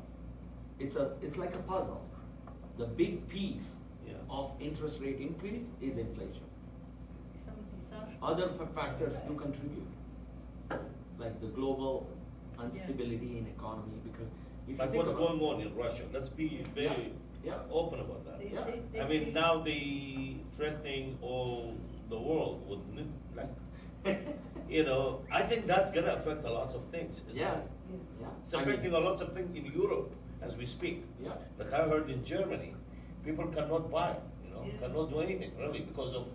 It's like a puzzle. The big piece Yeah. of interest rate increase is inflation. Some disaster. Other factors do contribute, like the global instability in economy, because if But you what's think going about, on in Russia? Let's be very Yeah. open about that. Yeah. I mean, now they threatening all the world with you know, I think that's gonna affect a lot of things. Isn't yeah, it? yeah. It's I mean, affecting a lot of things in Europe as we speak. Yeah. Like I heard in Germany, people cannot buy, you know, Yeah. cannot do anything really because of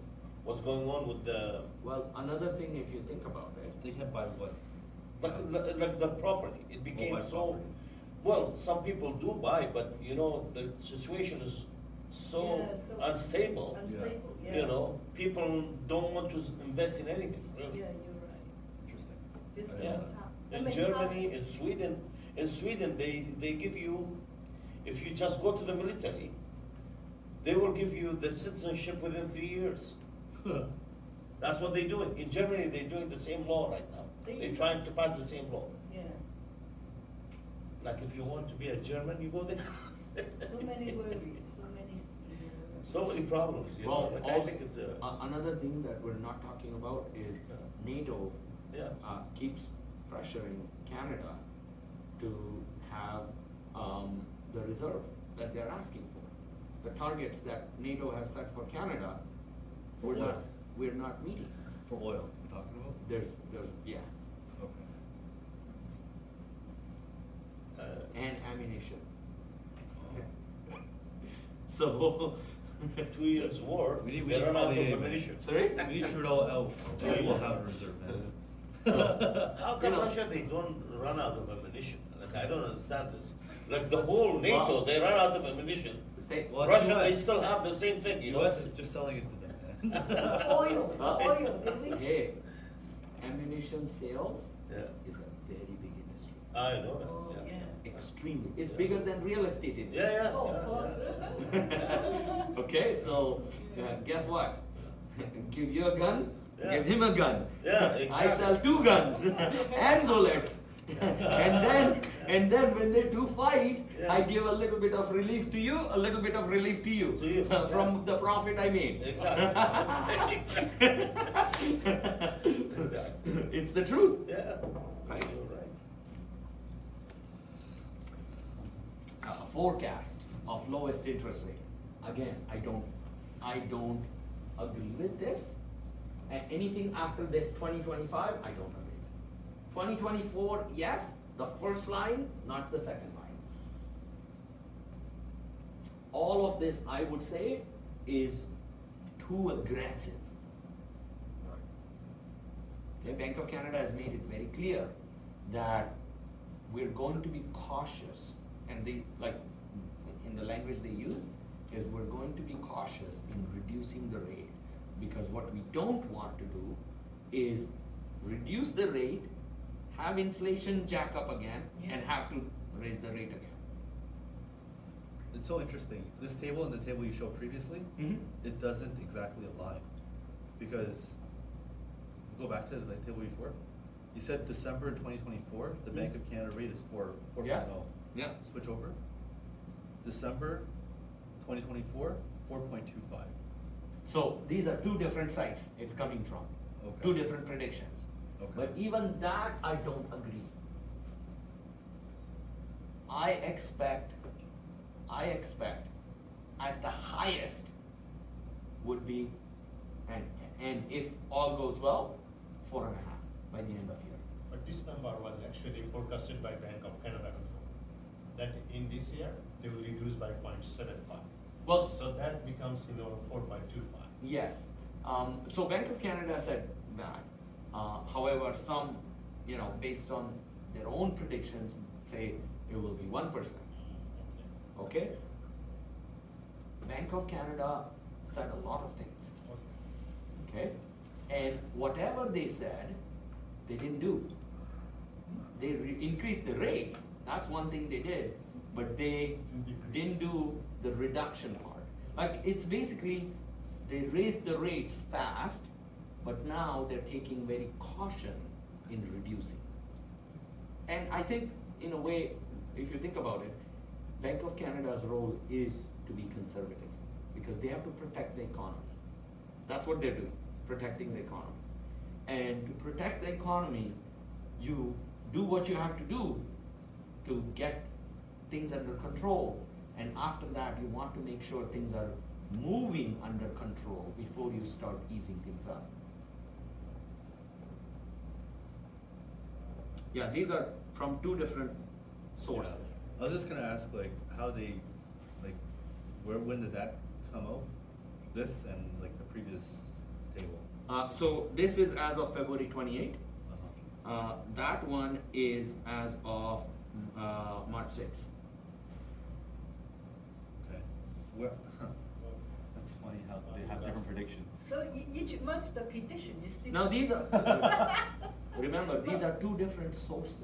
what's going on with the Well, another thing, if you think about it, They can't buy what? like the property. It became buy so. property. Well, some people do buy, but you know the situation is so Yeah, so unstable. Unstable, yeah. You know, people don't want to invest in anything really. Yeah, you're right. Interesting. This I Yeah. didn't know tough. I In mean, Germany, in Sweden, they give you, if you just go to the military, they will give you the citizenship within 3 years. That's what they're doing. In Germany, they're doing the same law right now. They're trying to pass the same law. Yeah, Like if you want to be a German, you go there. so many worries, so many. So many problems, you know. well, Like I also, think it's another thing that we're not talking about is NATO yeah. keeps pressuring Canada to have the reserve that they're asking for. The targets that NATO has set for Canada, For what? we're not meeting. For oil, you're talking about? There's yeah, Okay. and ammunition. So 2 years war, We need they run out of probably- ammunition. sorry? We need Trudeau out, then we'll have a reserve, man. How You come know- Russia, they don't run out of ammunition? Like, I don't understand this. Like, the whole NATO, Wow. they run out of ammunition. Well, Russia, US. they still have the same thing, you know? US is just selling it to them, man. Oil, oil, did we? Hey, ammunition sales Yeah, is a very big industry. I know Oh, that, yeah. yeah. Extremely. It's bigger than real estate industry. Yeah, yeah. Oh, of yeah, course. yeah. Okay, so guess what? Give you a gun, Yeah. give him a gun. Yeah, I exactly. sell 2 guns and bullets. and then when they do fight, Yeah. I give a little bit of relief to you, a little bit of relief to you, To you, from yeah. the profit I made. Exactly. Exactly. It's the truth. Yeah. Right. You're right. Forecast of lowest interest rate. Again, I don't agree with this. And anything after this 2025, I don't agree with. 2024, yes, the first line, not the second line. All of this, I would say, is too aggressive. Okay, Bank of Canada has made it very clear that we're going to be cautious, and they, like, in the language they use, is we're going to be cautious in reducing the rate, because what we don't want to do is reduce the rate, have inflation jack up again, and have to raise the rate again. It's so interesting. This table and the table you showed previously, it doesn't exactly align. Because, go back to the table before, you said December 2024, the Bank of Canada rate is 4.0. Yeah. Switch over. December 2024, 4.25. So these are two different sites it's coming from, Okay. two different predictions. Okay. But even that, I don't agree. I expect at the highest would be, and if all goes well, 4.5 by the end of year. But this number was actually forecasted by Bank of Canada before, that in this year, they will reduce by 0.75. Well, So that becomes, 4.25. yes, so Bank of Canada said that, however, some, based on their own predictions, say it will be 1%, okay? Bank of Canada said a lot of things, okay? And whatever they said, they didn't do. They increased the rates, that's one thing they did, but they didn't do the reduction part. Like, it's basically, they raised the rates fast, but now they're taking very caution in reducing. And I think, in a way, if you think about it, Bank of Canada's role is to be conservative, because they have to protect the economy. That's what they're doing, protecting the economy. And to protect the economy, you do what you have to do to get things under control. And after that, you want to make sure things are moving under control before you start easing things up. Yeah, these are from two different sources. I was just gonna ask, like, how they, like, when did that come out? This and like the previous table? So this is as of February 28th. Uh-huh. That one is as of March 6th. Okay. Where, that's funny how they have different predictions. So each month the prediction is different. Now these are, remember, these are two different sources.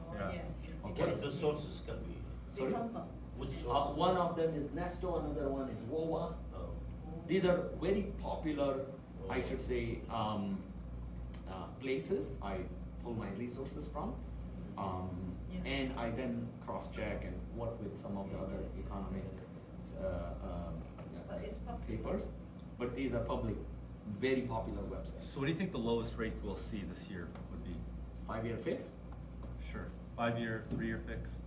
Oh, Yeah. yeah. Okay. What is the sources can be? They Sorry? come from. Which sources? One of them is Nesto, another one is WOWA. Oh. These are very popular, I should say, places I pull my resources from. Yeah. And I then cross-check and work with some of the other economic But it's public. papers. But these are public, very popular websites. So what do you think the lowest rate we'll see this year would be? 5-year fixed? Sure. 5-year, 3-year fixed?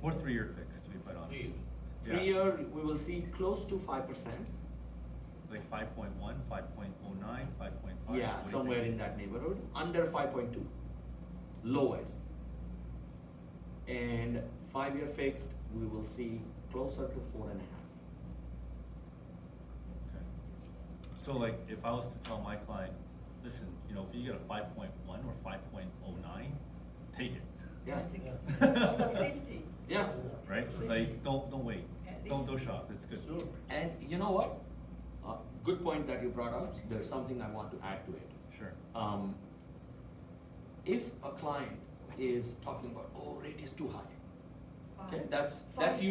Or 3-year fixed, to be quite honest. 3. Yeah. 3-year, we will see close to 5%. Like 5.1, 5.09, 5.5? Yeah, somewhere in that neighborhood, under 5.2, lowest. And 5-year fixed, we will see closer to 4.5. Okay. So like, if I was to tell my client, listen, if you get a 5.1 or 5.09, take it, Yeah, Take it. Yeah. For the safety. yeah. right? Like, don't wait, At don't least- shop, it's good. Sure. And you know what? Good point that you brought up. There's something I want to add to it. Sure. If a client is talking about, oh, rate is too high, okay, Fine. that's Fine, too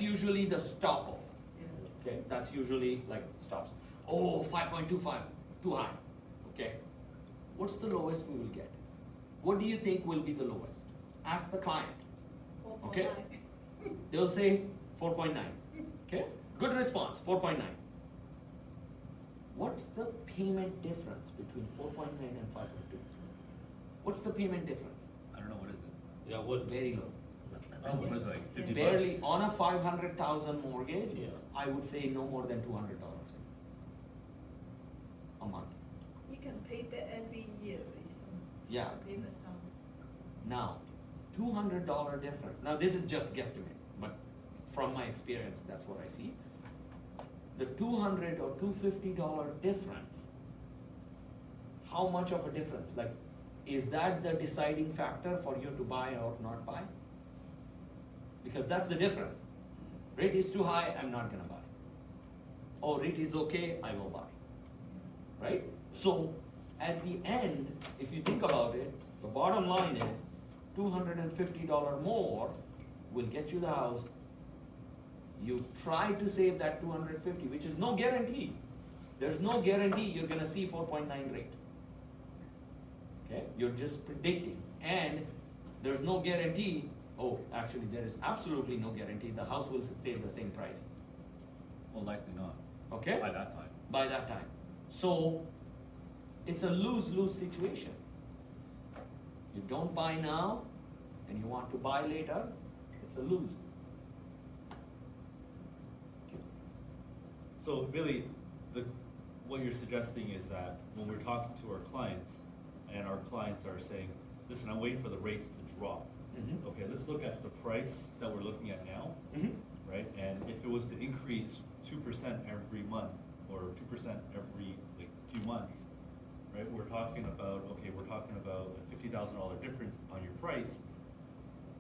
usually the stopper. Yeah. Okay, that's usually like stops. Oh, 5.25, too high. Okay, what's the lowest we will get? what do you think will be the lowest? Ask the client. 4.9. Okay. They'll say 4.9. Okay? Good response, 4.9. What's the payment difference between 4.9 and 5.2? What's the payment difference? I don't know, what is it? Yeah, what? Very low. What is it, like 50 Barely bucks? on a 500,000 mortgage, Yeah. I would say no more than $200 a month. You can pay back every year, right? Yeah. The payment sum. Now, $200 difference. Now this is just guesstimate, but from my experience, that's what I see. The $200 or $250 difference, how much of a difference? Like, is that the deciding factor for you to buy or not buy? Because that's the difference. Rate is too high, I'm not gonna buy. Or rate is okay, I will buy. Right? So, at the end, if you think about it, the bottom line is $250 more will get you the house. You try to save that 250, which is no guarantee. There's no guarantee you're gonna see 4.9 rate. Okay, you're just predicting, and there's no guarantee. Oh, actually, there is absolutely no guarantee the house will stay the same price. Well, likely not, Okay, by that time. by that time. So it's a lose-lose situation. You don't buy now, and you want to buy later, it's a lose. So really, what you're suggesting is that when we're talking to our clients, and our clients are saying, listen, I'm waiting for the rates to drop. Mhm. Okay, let's look at the price that we're looking at now, right? And if it was to increase 2% every month, or 2% every like few months, right? We're talking about a $50,000 difference on your price,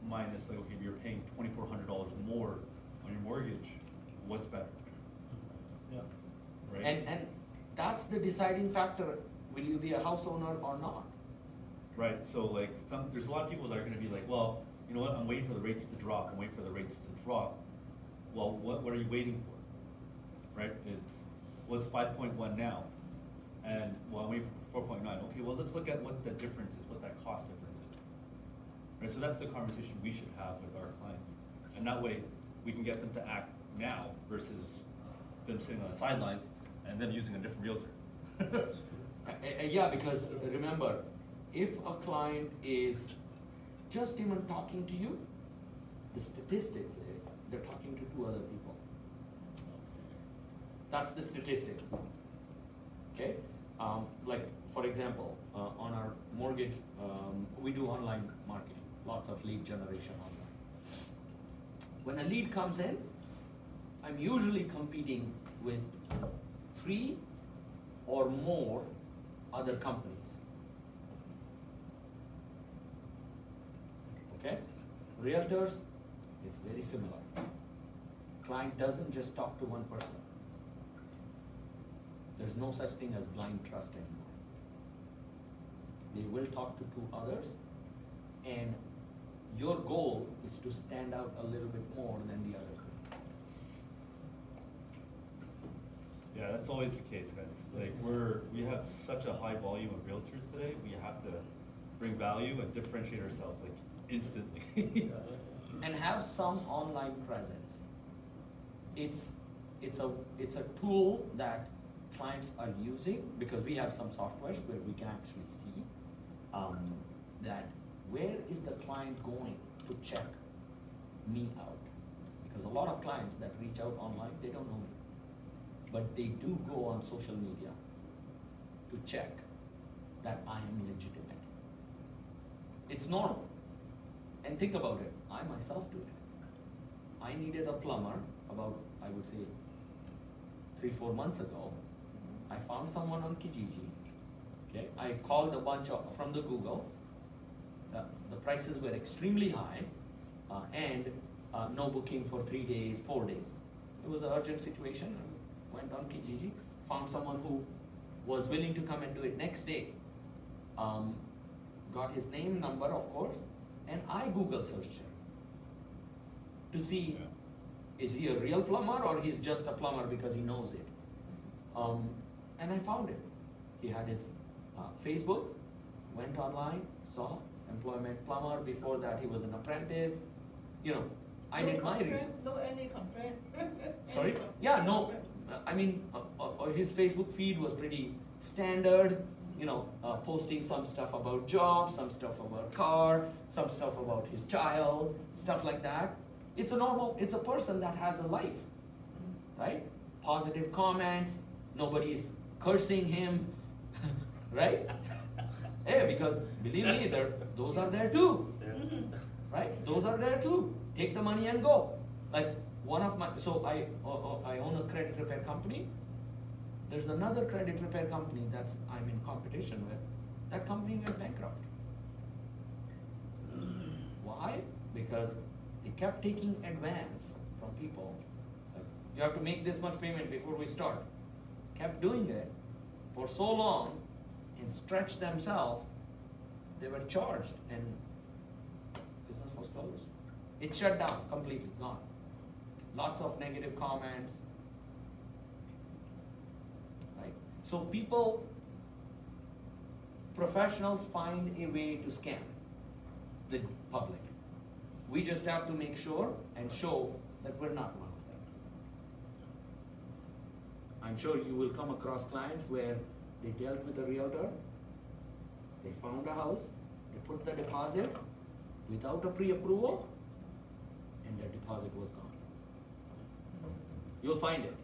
minus like, okay, you're paying $2,400 more on your mortgage. What's better? Yeah. Right? And that's the deciding factor. Will you be a house owner or not? Right, so like there's a lot of people that are gonna be like, well, you know what, I'm waiting for the rates to drop, I'm waiting for the rates to drop. Well, what are you waiting for? Right, it's 5.1 now, and well, I'm waiting for 4.9. Okay, well, let's look at what the difference is, what that cost difference is. Right, so that's the conversation we should have with our clients, and that way we can get them to act now versus them sitting on the sidelines and them using a different realtor. Yeah, because remember, if a client is just even talking to you, the statistics is they're talking to 2 other people. That's the statistics. Okay? Like, for example, on our mortgage, we do online marketing, lots of lead generation online. When a lead comes in, I'm usually competing with 3 or more other companies. Okay? Realtors, it's very similar. Client doesn't just talk to one person. There's no such thing as blind trust anymore. They will talk to 2 others, and your goal is to stand out a little bit more than the other. Yeah, that's always the case, guys. Like we have such a high volume of realtors today. We have to bring value and differentiate ourselves like instantly. And have some online presence. It's a tool that clients are using, because we have some softwares where we can actually see that where is the client going to check me out. Because a lot of clients that reach out online, they don't know me. But they do go on social media to check that I am legitimate. It's normal. And think about it, I myself do it. I needed a plumber about, I would say, 3-4 months ago. I found someone on Kijiji. Okay, I called a bunch from the Google. The prices were extremely high, and no booking for 3 days, 4 days. It was an urgent situation. I went on Kijiji, found someone who was willing to come and do it next day. Got his name, number, of course, and I Google searched him to see, is he a real plumber or he's just a plumber because he knows it. And I found him. He had his Facebook, went online, saw, employment plumber, before that he was an apprentice, you know, I No did my complaint, research. No any complaint. Sorry? Any Yeah, no, complaint? I mean, his Facebook feed was pretty standard, you know, posting some stuff about jobs, some stuff about car, some stuff about his child, stuff like that. It's a normal, it's a person that has a life, right? Positive comments, nobody's cursing him, right? Hey, because believe me, those are there too, right? Those are there too. Take the money and go. Like one of my, so I own a credit repair company. There's another credit repair company that's I'm in competition with. That company went bankrupt. Why? Because they kept taking advance from people. Like, you have to make this much payment before we start. Kept doing it for so long and stretched themselves. They were charged and business was closed. It shut down completely, gone. Lots of negative comments. Right? So people, professionals find a way to scam the public. We just have to make sure and show that we're not one of them. I'm sure you will come across clients where they dealt with a realtor, they found a house, they put the deposit without a pre-approval, and their deposit was gone. You'll find it,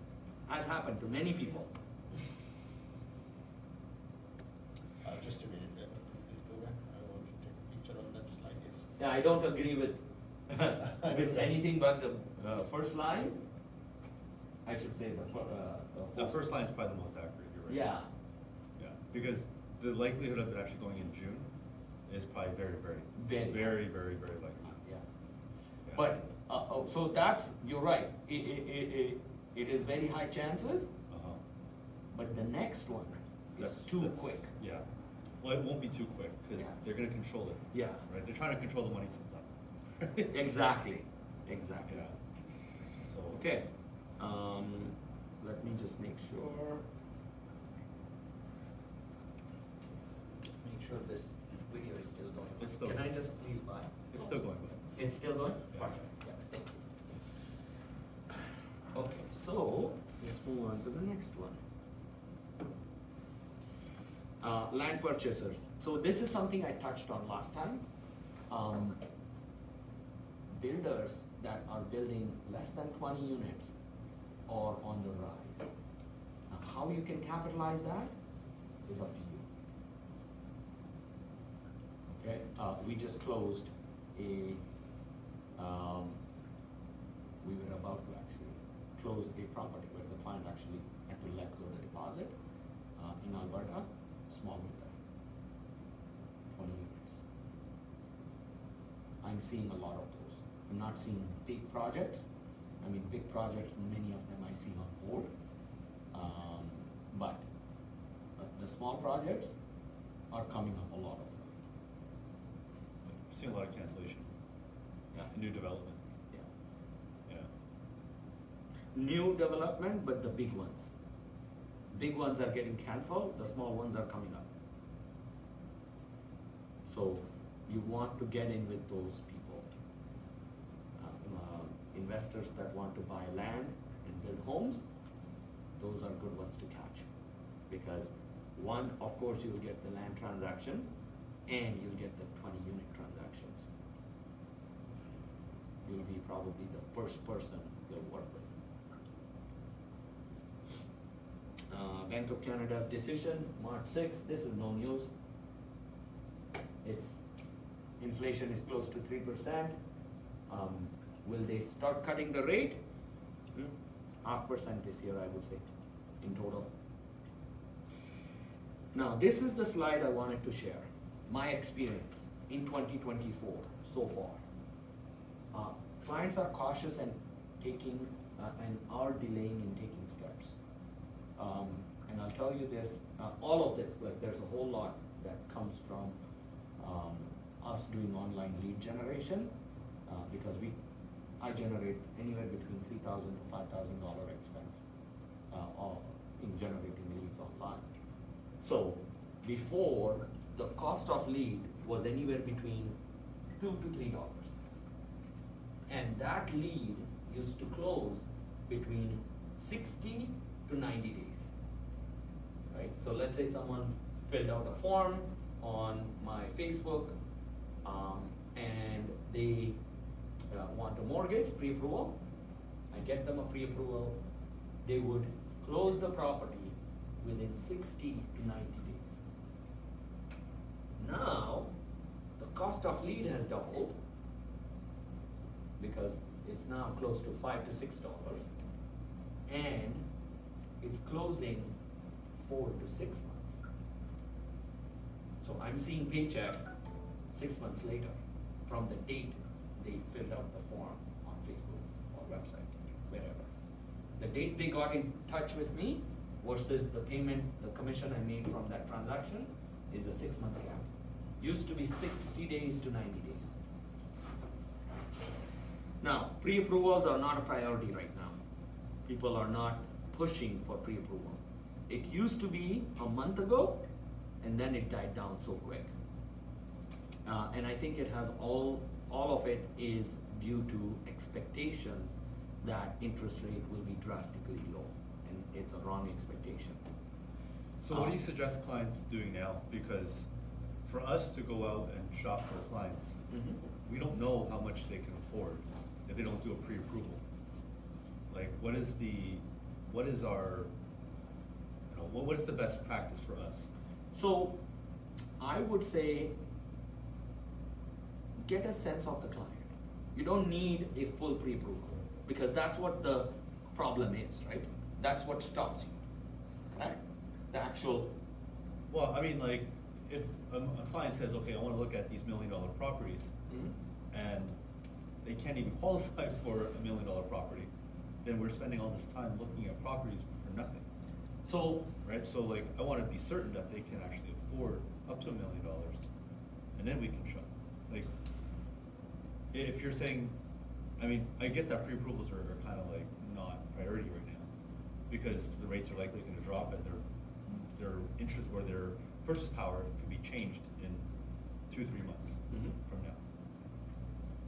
has happened to many people. Just a minute, please go back. I want to take a picture on that slide, yes. Yeah, I don't agree with with anything but the first line. I should say The first line is probably the most accurate, you're right. Yeah, Yeah, because the likelihood of it actually going in June is probably very, very, Very. very, very, very likely. yeah. Yeah. But, so that's, you're right, it is very high chances, Uh-huh. but the next one is That's too quick. Yeah, well, it won't be too quick, because Yeah. they're gonna control it, Yeah, right? They're trying to control the money supply. exactly, exactly. Yeah, so. Okay, let me just make sure. Make sure this video is still going. It's still Can I going. just please buy? It's still going, but. It's still going? Yeah. Perfect, yeah, thank you. Okay, so let's move on to the next one. Land purchasers. So this is something I touched on last time. Builders that are building less than 20 units are on the rise. Now, how you can capitalize that is up to you. Okay, we just closed we were about to actually close a property where the client actually had to let go the deposit in Alberta, small builder, 20 units. I'm seeing a lot of those. I'm not seeing big projects. I mean, big projects, many of them I see on board. But the small projects are coming up, a lot of them. I've seen a lot of cancellation, Yeah. new developments, Yeah. yeah. New development, but the big ones. Big ones are getting cancelled, the small ones are coming up. So you want to get in with those people. Investors that want to buy land and build homes, those are good ones to catch. Because one, of course, you'll get the land transaction and you'll get the 20 unit transactions. You'll be probably the first person they'll work with. Bank of Canada's decision, March 6th, this is no news. It's, inflation is close to 3%. Will they start cutting the rate? 0.5% this year, I would say, in total. Now, this is the slide I wanted to share. My experience in 2024 so far. Clients are cautious and taking and are delaying in taking steps. And I'll tell you this, all of this, like there's a whole lot that comes from us doing online lead generation, because I generate anywhere between $3,000 to $5,000 expense in generating leads online. So before, the cost of lead was anywhere between $2 to $3. And that lead used to close between 60 to 90 days. Right? So let's say someone filled out a form on my Facebook, and they want a mortgage pre-approval. I get them a pre-approval. They would close the property within 60 to 90 days. Now, the cost of lead has doubled because it's now close to $5 to $6, and it's closing 4 to 6 months. So I'm seeing paycheck 6 months later from the date they filled out the form on Facebook or website, wherever. The date they got in touch with me versus the payment, the commission I made from that transaction is a 6 months gap. Used to be 60 days to 90 days. Now, pre-approvals are not a priority right now. People are not pushing for pre-approval. It used to be a month ago, and then it died down so quick. And I think it has all of it is due to expectations that interest rate will be drastically low, and it's a wrong expectation. So what do you suggest clients doing now? Because for us to go out and shop for clients, we don't know how much they can afford if they don't do a pre-approval. Like, what is our, what is the best practice for us? So I would say get a sense of the client. You don't need a full pre-approval because that's what the problem is, right? That's what stops you, right? The actual. Well, I mean, like, if a client says, okay, I want to look at these $1 million properties, and they can't even qualify for a $1 million property, then we're spending all this time looking at properties for nothing. So, right? So, like, I want to be certain that they can actually afford up to $1 million, and then we can shop. Like, if you're saying, I mean, I get that pre-approvals are kind of like not priority right now because the rates are likely going to drop and their interest or their purchase power can be changed in 2-3 months from now.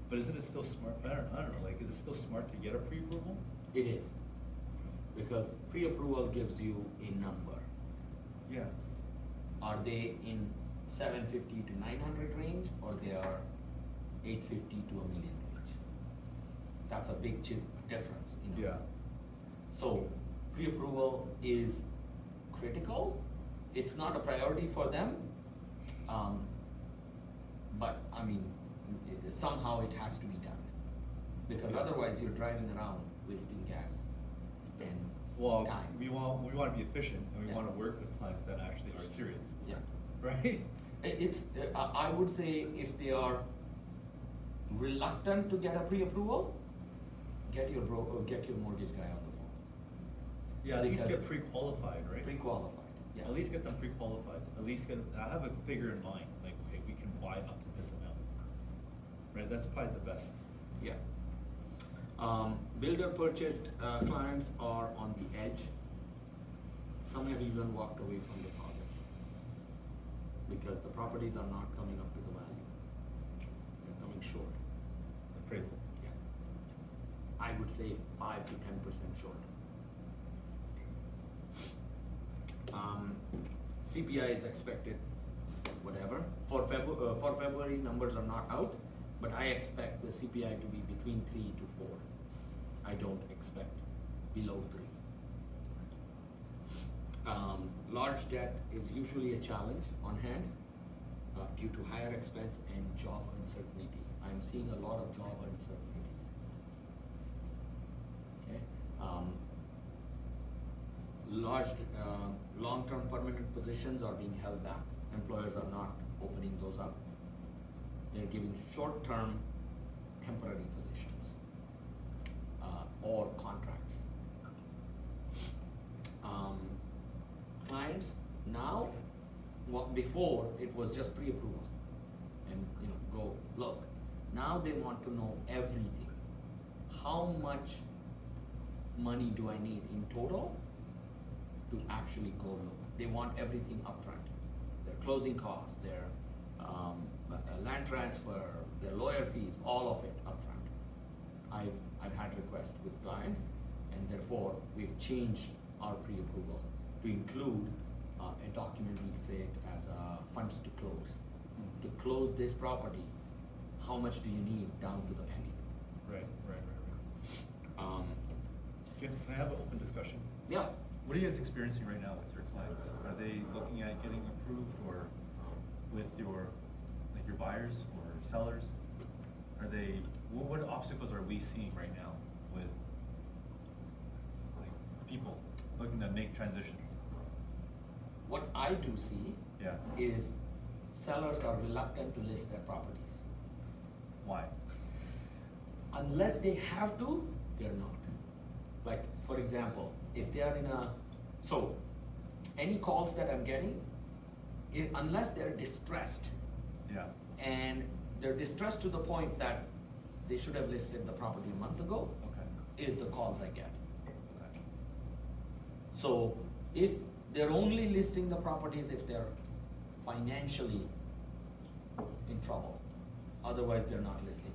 But isn't it still smart? I don't know. Like, is it still smart to get a pre-approval? it is. Because pre-approval gives you a number. Yeah. Are they in 750 to 900 range, or they are 850 to $1 million range? That's a big difference, Yeah. So pre-approval is critical. It's not a priority for them, but I mean, somehow it has to be done, because Yeah. otherwise you're driving around wasting gas and Well, time. we want to be efficient and we Yeah. want to work with clients that actually are serious, Yeah. right? I would say if they are reluctant to get a pre-approval, get your mortgage guy on the phone. Yeah, at least Because- get pre-qualified, right? Pre-qualified, yeah. At least get them pre-qualified. At least I have a figure in mind, like, okay, we can buy up to this amount. Right, that's probably the best. Yeah. Builder purchased clients are on the edge. Some have even walked away from deposits because the properties are not coming up to the value. They're coming short. Appraisal. Yeah. I would say 5 to 10% short. CPI is expected, whatever. For February, numbers are not out, but I expect the CPI to be between 3 to 4. I don't expect below 3. Large debt is usually a challenge on hand due to higher expense and job uncertainty. I'm seeing a lot of job uncertainties. Okay. Large long-term permanent positions are being held back. Employers are not opening those up. They're giving short-term temporary positions or contracts. Clients now, before it was just pre-approval and go look. Now they want to know everything. How much money do I need in total to actually go look? They want everything upfront. Their closing costs, their land transfer, their lawyer fees, all of it upfront. I've had requests with clients, and therefore we've changed our pre-approval to include a document, we say it as funds to close. To close this property, how much do you need down to the penny? Right. Can I have an open discussion? Yeah. What are you guys experiencing right now with your clients? Are they looking at getting approved, or with your buyers or sellers? Are they, what obstacles are we seeing right now with people looking to make transitions? What I do see Yeah. is sellers are reluctant to list their properties. Why? Unless they have to, they're not. Like, for example, if they are in so any calls that I'm getting, unless they're distressed, Yeah. and they're distressed to the point that they should have listed the property a month ago, Okay. is the calls I get. Okay. So if they're only listing the properties if they're financially in trouble, otherwise they're not listing.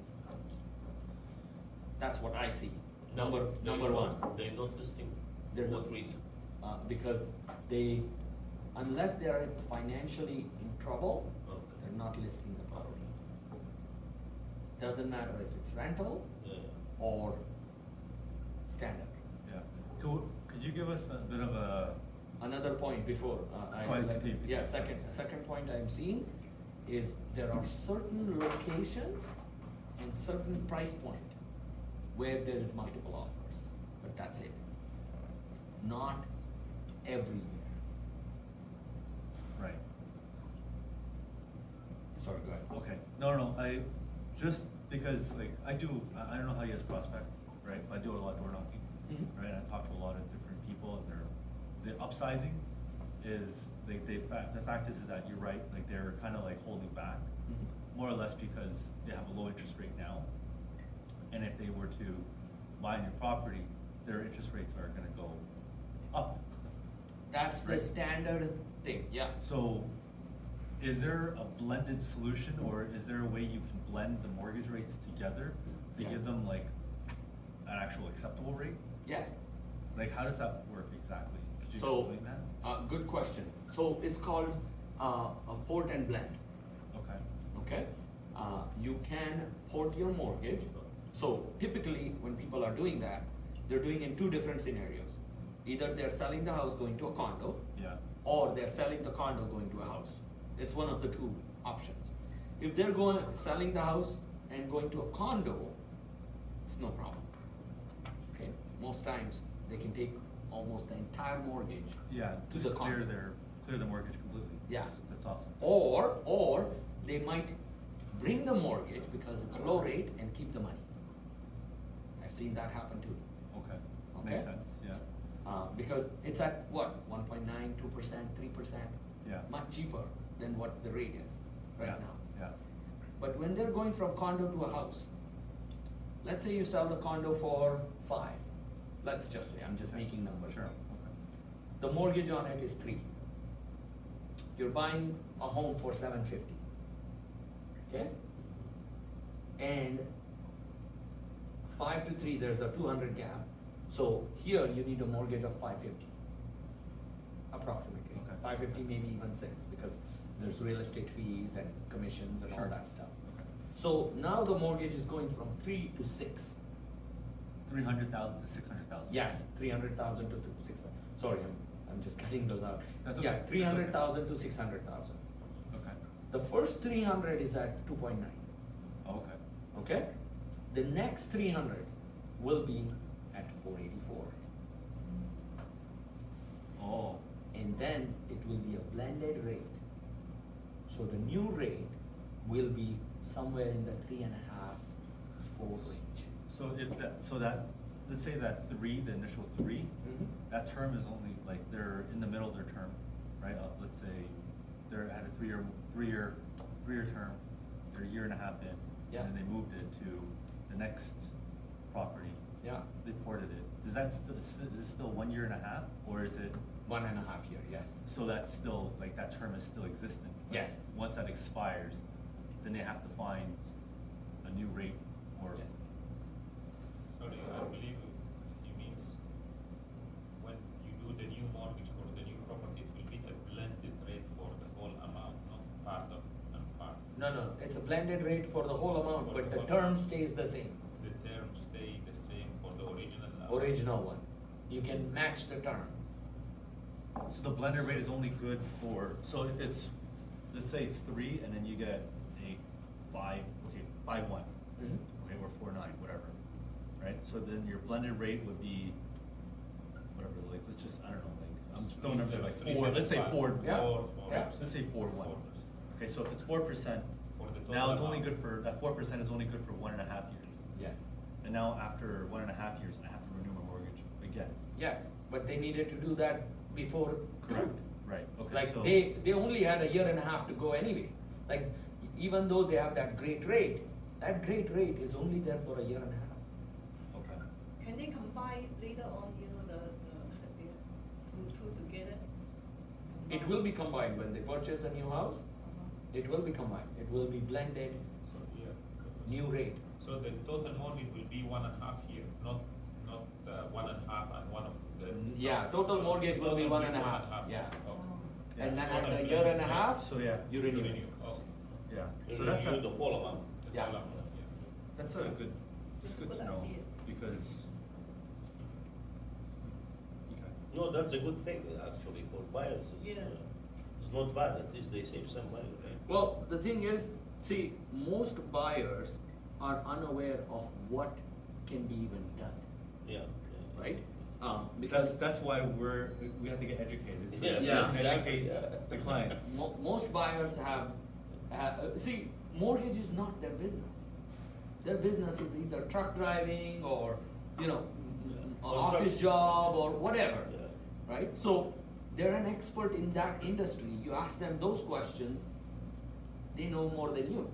That's what I see. Number one. They're not listing. They're What not. reason? Because they, unless they are financially in trouble, Okay. they're not listing the property. Doesn't matter if it's rental Yeah. or standard. Yeah. Could you give us a bit of a, Another point before I. Go ahead, like- continue. Yeah, second point I'm seeing is there are certain locations and certain price point where there is multiple offers, but that's it. Not everywhere. right? Sorry, go ahead. Okay, no, I, just because, I don't know how you guys prospect, right? I do a lot of door knocking, Mhm. right? And I talk to a lot of different people, and the upsizing is, the fact is that you're right, they're kind of holding back, Mhm. more or less because they have a low interest rate now. And if they were to buy a new property, their interest rates are gonna go up. That's the Right. standard thing, yeah. So, is there a blended solution, or is there a way you can blend the mortgage rates together to Yes. give them an actual acceptable rate? Yes. How does that work exactly? Could you So, explain that? good question. So it's called a port and blend, Okay, okay? You can port your mortgage. So typically, when people are doing that, they're doing in two different scenarios. Either they're selling the house going to a condo, yeah, or they're selling the condo going to a house. It's one of the two options. If they're selling the house and going to a condo, it's no problem. Okay? Most times, they can take almost the entire mortgage. yeah, To just the clear condo. the mortgage completely. Yeah. That's awesome. Or they might bring the mortgage because it's low rate and keep the money. I've seen that happen too. Okay, Okay. makes sense, yeah, Because it's at what, 1.9, 2%, 3%? Yeah. Much cheaper than what the rate is right yeah, now. yeah, But when they're going from condo to a house, let's say you sell the condo for 5. Let's just say, I'm just making numbers. sure, up. okay, The mortgage on it is 3. You're buying a home for 750. Okay? And 5 to 3, there's a 200 gap. So here you need a mortgage of 550. Approximately. Okay. 550, maybe even 6, because there's real estate fees and commissions and all Sure. that stuff. okay. So now the mortgage is going from 3 to 6. 300,000 to 600,000? Yes, 300,000 to 600. Sorry, I'm just cutting those out. That's okay. Yeah, That's 300,000 to 600,000. Okay, The first 300 is at 2.9. okay, Okay? The next 300 will be at 484. oh, And then it will be a blended rate. So the new rate will be somewhere in the 3.5, 4 range. so let's say that 3, the initial 3, that term is only, they're in the middle of their term, right? Let's say they're at a three-year term, they're a year and a half in. Yeah. And then they moved it to the next property, Yeah, they ported it. Is this still 1 year and a half, or is it, 1.5 year, yes. so that's still, that term is still existent? Yes. Once that expires, then they have to find a new rate or. Yes. Sorry, I believe he means when you do the new mortgage for the new property, it will be a blended rate for the whole amount, not part of and part. No, it's a blended rate for the whole amount, For but the the whole term stays the same, The terms stay the same for the original. original one. You can match the term. So the blended rate is only good for, so if it's, let's say it's 3 and then you get a 5, okay, 5.1, okay, or 4.9, whatever, right? So then your blended rate would be, whatever, like, let's just, I don't know, like, I'm throwing number like 4, let's say 4, Yeah. Yeah. let's say 4.1. Okay, so if it's 4%, For the total now it's only amount. good for, that 4% is only good for 1.5 years. Yes. And now after 1.5 years, I have to renew my mortgage again. Yes, but they needed to do that before Correct. too. Right, okay, Like so. they only had a year and a half to go anyway. Like even though they have that great rate, that great rate is only there for a year and a half. Okay. Can they combine later on, you know, the two together? It will be combined when they purchase the new house. Uh-huh. It will be combined. It will be blended So, yeah. new rate. So the total mortgage will be 1.5 year, not 1.5 and one of the. Yeah, total mortgage will be Total 1.5. Yeah. Oh. Okay. And then Total after a year and a blended half, rate. So, yeah. you renew. it. Oh, Yeah, You so that's review a, the whole amount. the Yeah. whole amount, yeah. that's a good, it's It's a good to good know, idea. because. Okay. No, that's a good thing, actually, for buyers. Yeah. It's not bad, at least they save some money, right? Well, the thing is, see, most buyers are unaware of what can be even done, Yeah. right? Because that's why we have to get educated, so Yeah, we yeah, can exactly, educate yeah. the clients. Most buyers have, see, mortgage is not their business. Their business is either truck driving or, you know, an office Construction. job or whatever, Yeah. right? So they're an expert in that industry. You ask them those questions, they know more than you.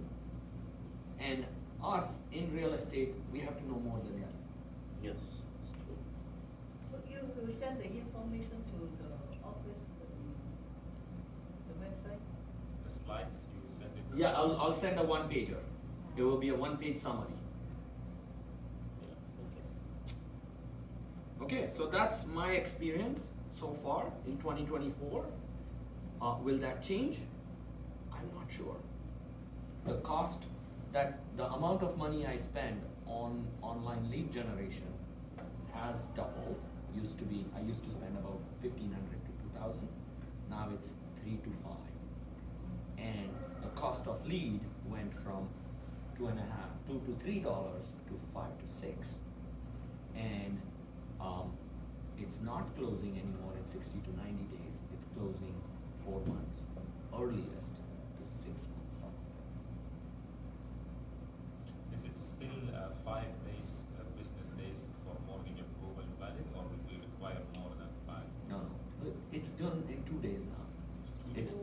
And us in real estate, we have to know more than them. Yes, it's true. So you will send the information to the office, the website? The slides, you send it. Yeah, I'll send a one pager. It will be a 1-page summary. Yeah, okay. Okay, so that's my experience so far in 2024. Will that change? I'm not sure. The cost, the amount of money I spend on online lead generation has doubled. I used to spend about 1,500 to 2,000. Now it's 3 to 5. And the cost of lead went from $2 to $3 to $5 to $6. And it's not closing anymore in 60 to 90 days. It's closing 4 months earliest to 6 months. Some of them. Is it still 5 days, business days for mortgage approval valid, or will we require more than 5? No, it's done in 2 days now.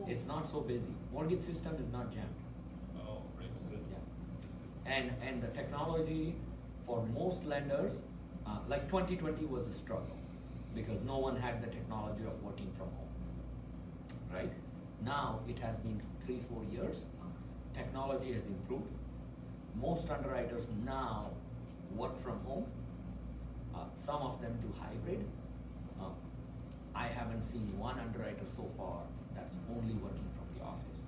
It's not so busy. Mortgage system is not jammed. Oh, great. Yeah. And the technology for most lenders, like 2020 was a struggle because no one had the technology of working from home, right? Now it has been 3-4 years. Technology has improved. Most underwriters now work from home. Some of them do hybrid. I haven't seen one underwriter so far that's only working from the office.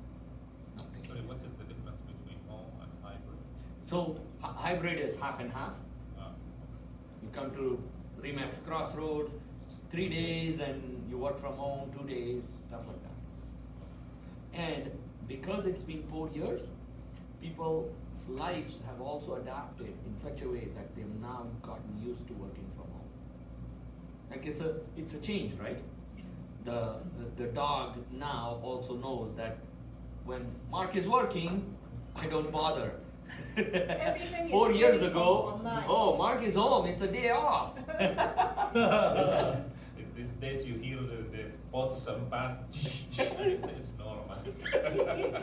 It's not the Sorry, case. what is the difference between home and hybrid? So hybrid is half and half. Ah, You come to Remax Crossroads, 3 days, and you work from home 2 days, stuff like that. And because it's been 4 years, people's lives have also adapted in such a way that they've now gotten used to working from home. Like it's a change, right? The dog now also knows that when Mark is working, I don't bother. Everything is 4 years going ago, online. oh, Mark is home, it's a day off. These days you hear the pots and pans, and you say it's normal.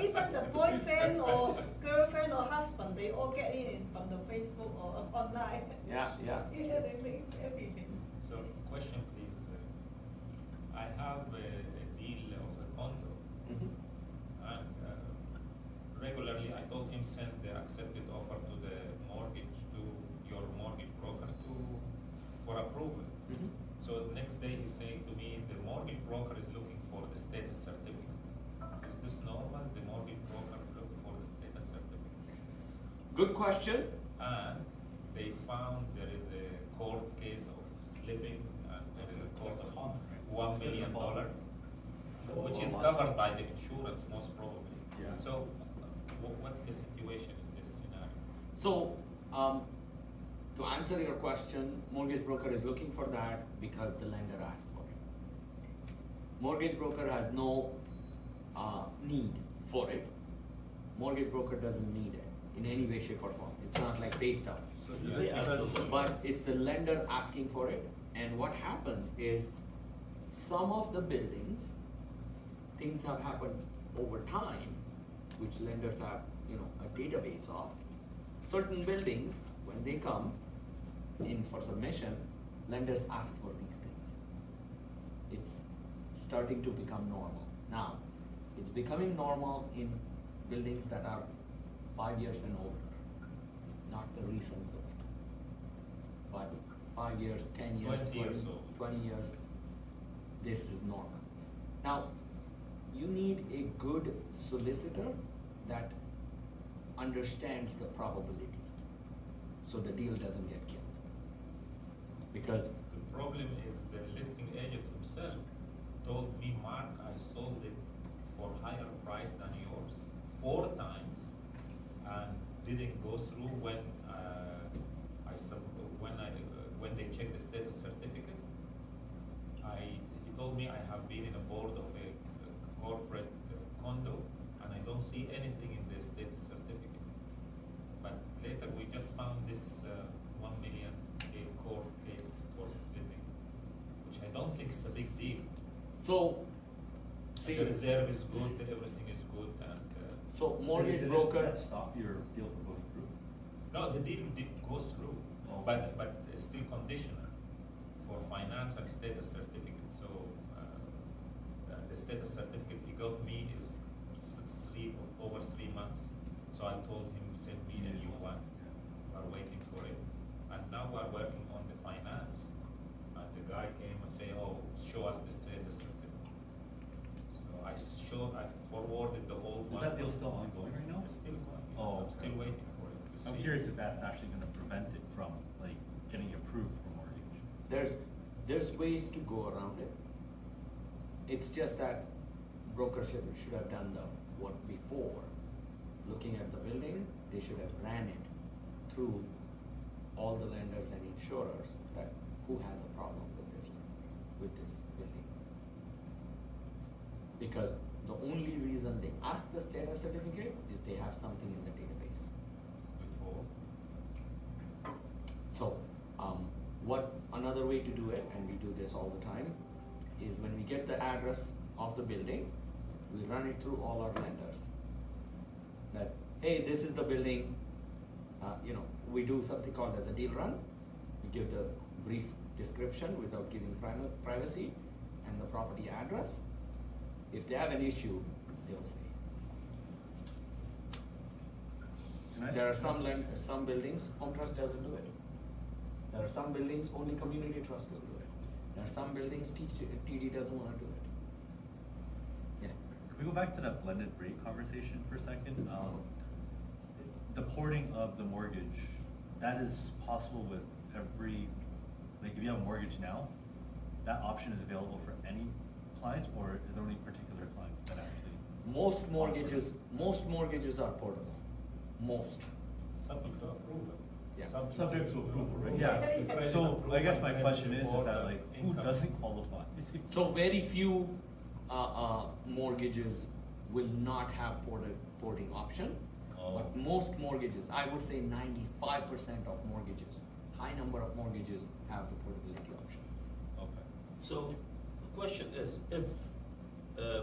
Even the boyfriend or girlfriend or husband, they all get in from the Facebook or online. Yeah. Yeah, they make everything. So, question please. I have a deal of a condo, Mhm. and regularly I told him approval. Mhm. So the next day he's saying to me, the mortgage broker is looking for the status certificate. Is this normal? The mortgage broker look for the status certificate. Good question. And they found there is a court case of slipping, and there is a court That's of common, right? $1 million, which is Well, covered by the insurance most probably. Yeah. So what's the situation in this scenario? So, to answer your question, mortgage broker is looking for that because the lender asked for it. Mortgage broker has no need for it. Mortgage broker doesn't need it in any way, shape, or form. It's not like pay stub. So Yeah, is it yeah, because, absolutely. But it's the lender asking for it, and what happens is some of the buildings, things have happened over time, which lenders have, a database of. Certain buildings, when they come in for submission, lenders ask for these things. It's starting to become normal. Now, it's becoming normal in buildings that are 5 years and older, not the recent build. But 5 years, 10 years, 20 years old. 20 years, this is normal. Now, you need a good solicitor that understands the probability, so the deal doesn't get killed. Because The problem is the listing agent himself told me, Mark, I sold it for higher price than yours 4 times and didn't go through when when they checked the status certificate. He told me I have been in a board of a corporate condo and I don't see anything in the status certificate. But later we just found this $1 million court case for slipping, which I don't think is a big deal. so, see, The reserve is good, everything is good, and so mortgage did broker. that stop your deal from going through? no, the deal did go through, Oh. but it's still conditional for finance and status certificate. So the status certificate he got me is over 3 months. So I told him send me a new one. We're waiting for it, and now we're working on the finance. And the guy came and say, "Oh, show us the status certificate." So I forwarded the old Is one. that deal still ongoing right now? It's still going. Oh, I'm still okay. waiting for it. to I'm see. curious if that's actually gonna prevent it from, like, getting approved for mortgage. There's ways to go around it. It's just that brokers should have done the work before. Looking at the building, they should have ran it through all the lenders and insurers that who has a problem with this building. Because the only reason they ask the status certificate is they have something in the database. Before. So, another way to do it, and we do this all the time, is when we get the address of the building, we run it through all our lenders. That, hey, this is the building, we do something called as a deal run. We give the brief description without giving privacy and the property address. If they have an issue, they'll say. There are some buildings, Home Trust doesn't do it. There are some buildings, only Community Trust will do it. There are some buildings, TD doesn't wanna do it. Yeah. Can we go back to that blended rate conversation for a second? The porting of the mortgage, that is possible with every, like if you have a mortgage now, that option is available for any client, or are there only particular clients that actually? Most mortgages are portable, most. Subject to approval. Yeah. Subject to approval, right? Yeah. Yeah, Credit so I approval, guess my credit question is report, that like, who income. doesn't qualify? So very few mortgages will not have porting option. Oh. But most mortgages, I would say 95% of mortgages, high number of mortgages have the portability option. Okay. So the question is, if,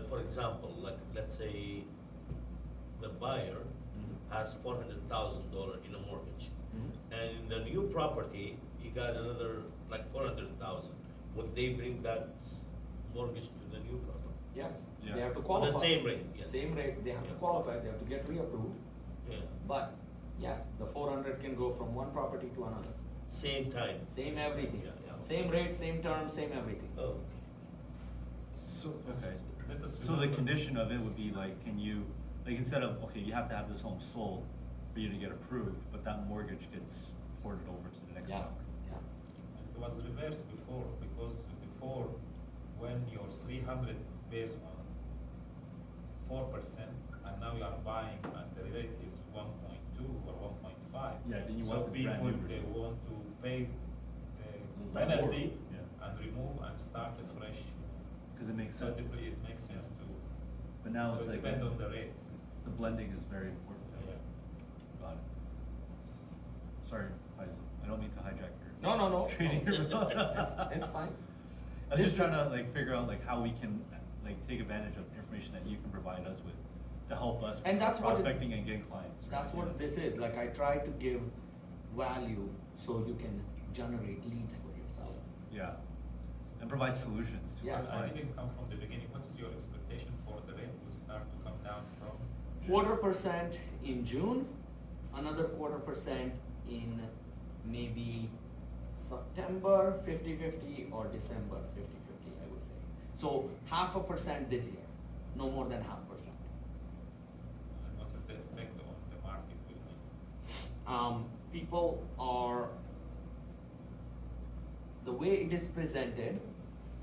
for example, like let's say the buyer has $400,000 in a mortgage, and in the new property he got another like 400,000. Would they bring that mortgage to the new property? Yes, Yeah. they have to On qualify. the same rate, yes. Same rate, they have to Yeah. qualify, they have to get reapproved. Yeah. But yes, the 400 can go from one property to another. Same time. Same everything. Yeah, yeah. Same rate, same term, same everything. Oh, So, okay. Let us So the remember- condition of it would be like, can you, like instead of, okay, you have to have this home sold for you to get approved, but that mortgage gets ported over to the next Yeah, property. yeah. And it was reversed before, because before, when your 300 based on 4%, and now you are buying and the rate is 1.2 or 1.5. Yeah, then you So want the brand people, new they rate. want to pay The the penalty Yeah. and remove and start afresh. Cause it makes So sense. it makes sense to, But now so it's it like, depend on the rate. the blending is very important. Yeah. Got it. Sorry, Faisal, I don't mean to hijack your. No. Training. It's fine. I'm This just is- trying to like figure out like how we can like take advantage of the information that you can provide us with to help us And with that's what it- prospecting and getting clients. right? That's what this is, like I try to give value so you can generate leads for yourself. Yeah, and provide solutions to Yeah. our I clients. didn't come from the beginning. What is your expectation for the rate will start to come down from? 1/4% in June, another 1/4% in maybe September 50/50 or December 50/50, I would say. So 0.5% this year, no more than 0.5%. And what is the effect on the market will be? People are, the way it is presented,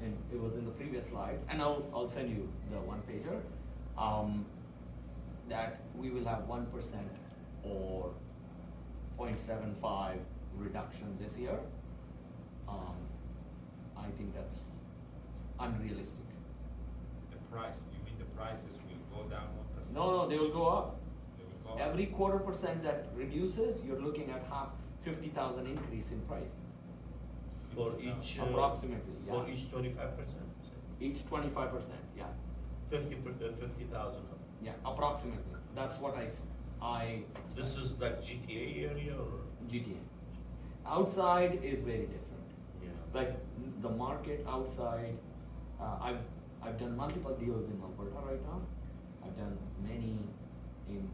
and it was in the previous slides, and I'll send you the one pager, that we will have 1% or 0.75 reduction this year. I think that's unrealistic. The price, you mean the prices will go down 1%? No, they will go up. They will go up. Every 1/4% that reduces, you're looking at 50,000 increase in price. for each. Approximately, yeah. For each 25%. Each 25%, yeah. 50,000. Yeah, approximately. That's what I This expect. is like GTA area or? GTA. Outside is very different. Yeah. Like the market outside, I've done multiple deals in Alberta right now. I've done many in,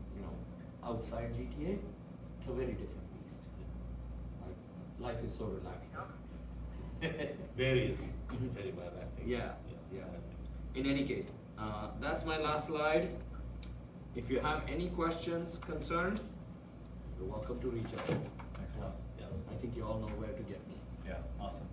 outside GTA. It's a very different beast. Like, life is so relaxed. Very easy, very bad, I think. Yeah. In any case, that's my last slide. If you have any questions, concerns, you're welcome to reach out. Thanks a lot. Yeah. I think you all know where to get me. Yeah, awesome.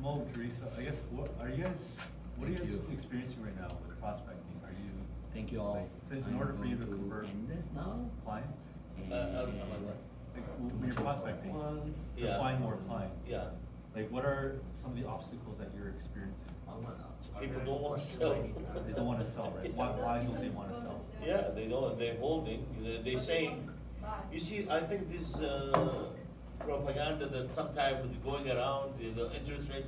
Mo, Teresa, I guess, what are you guys Thank you. experiencing right now with prospecting? Are you? Thank you all. Like, in I'm order for you to going convert end this now. clients, And like when you're prospecting, Ones. to Yeah. find more clients. Yeah, Like, what are some of the obstacles that you're experiencing? people don't want to sell. They don't wanna sell, right? Why don't they wanna sell? Yeah, they don't, they're holding, they saying, you see, I think this propaganda that sometimes is going around, the interest rates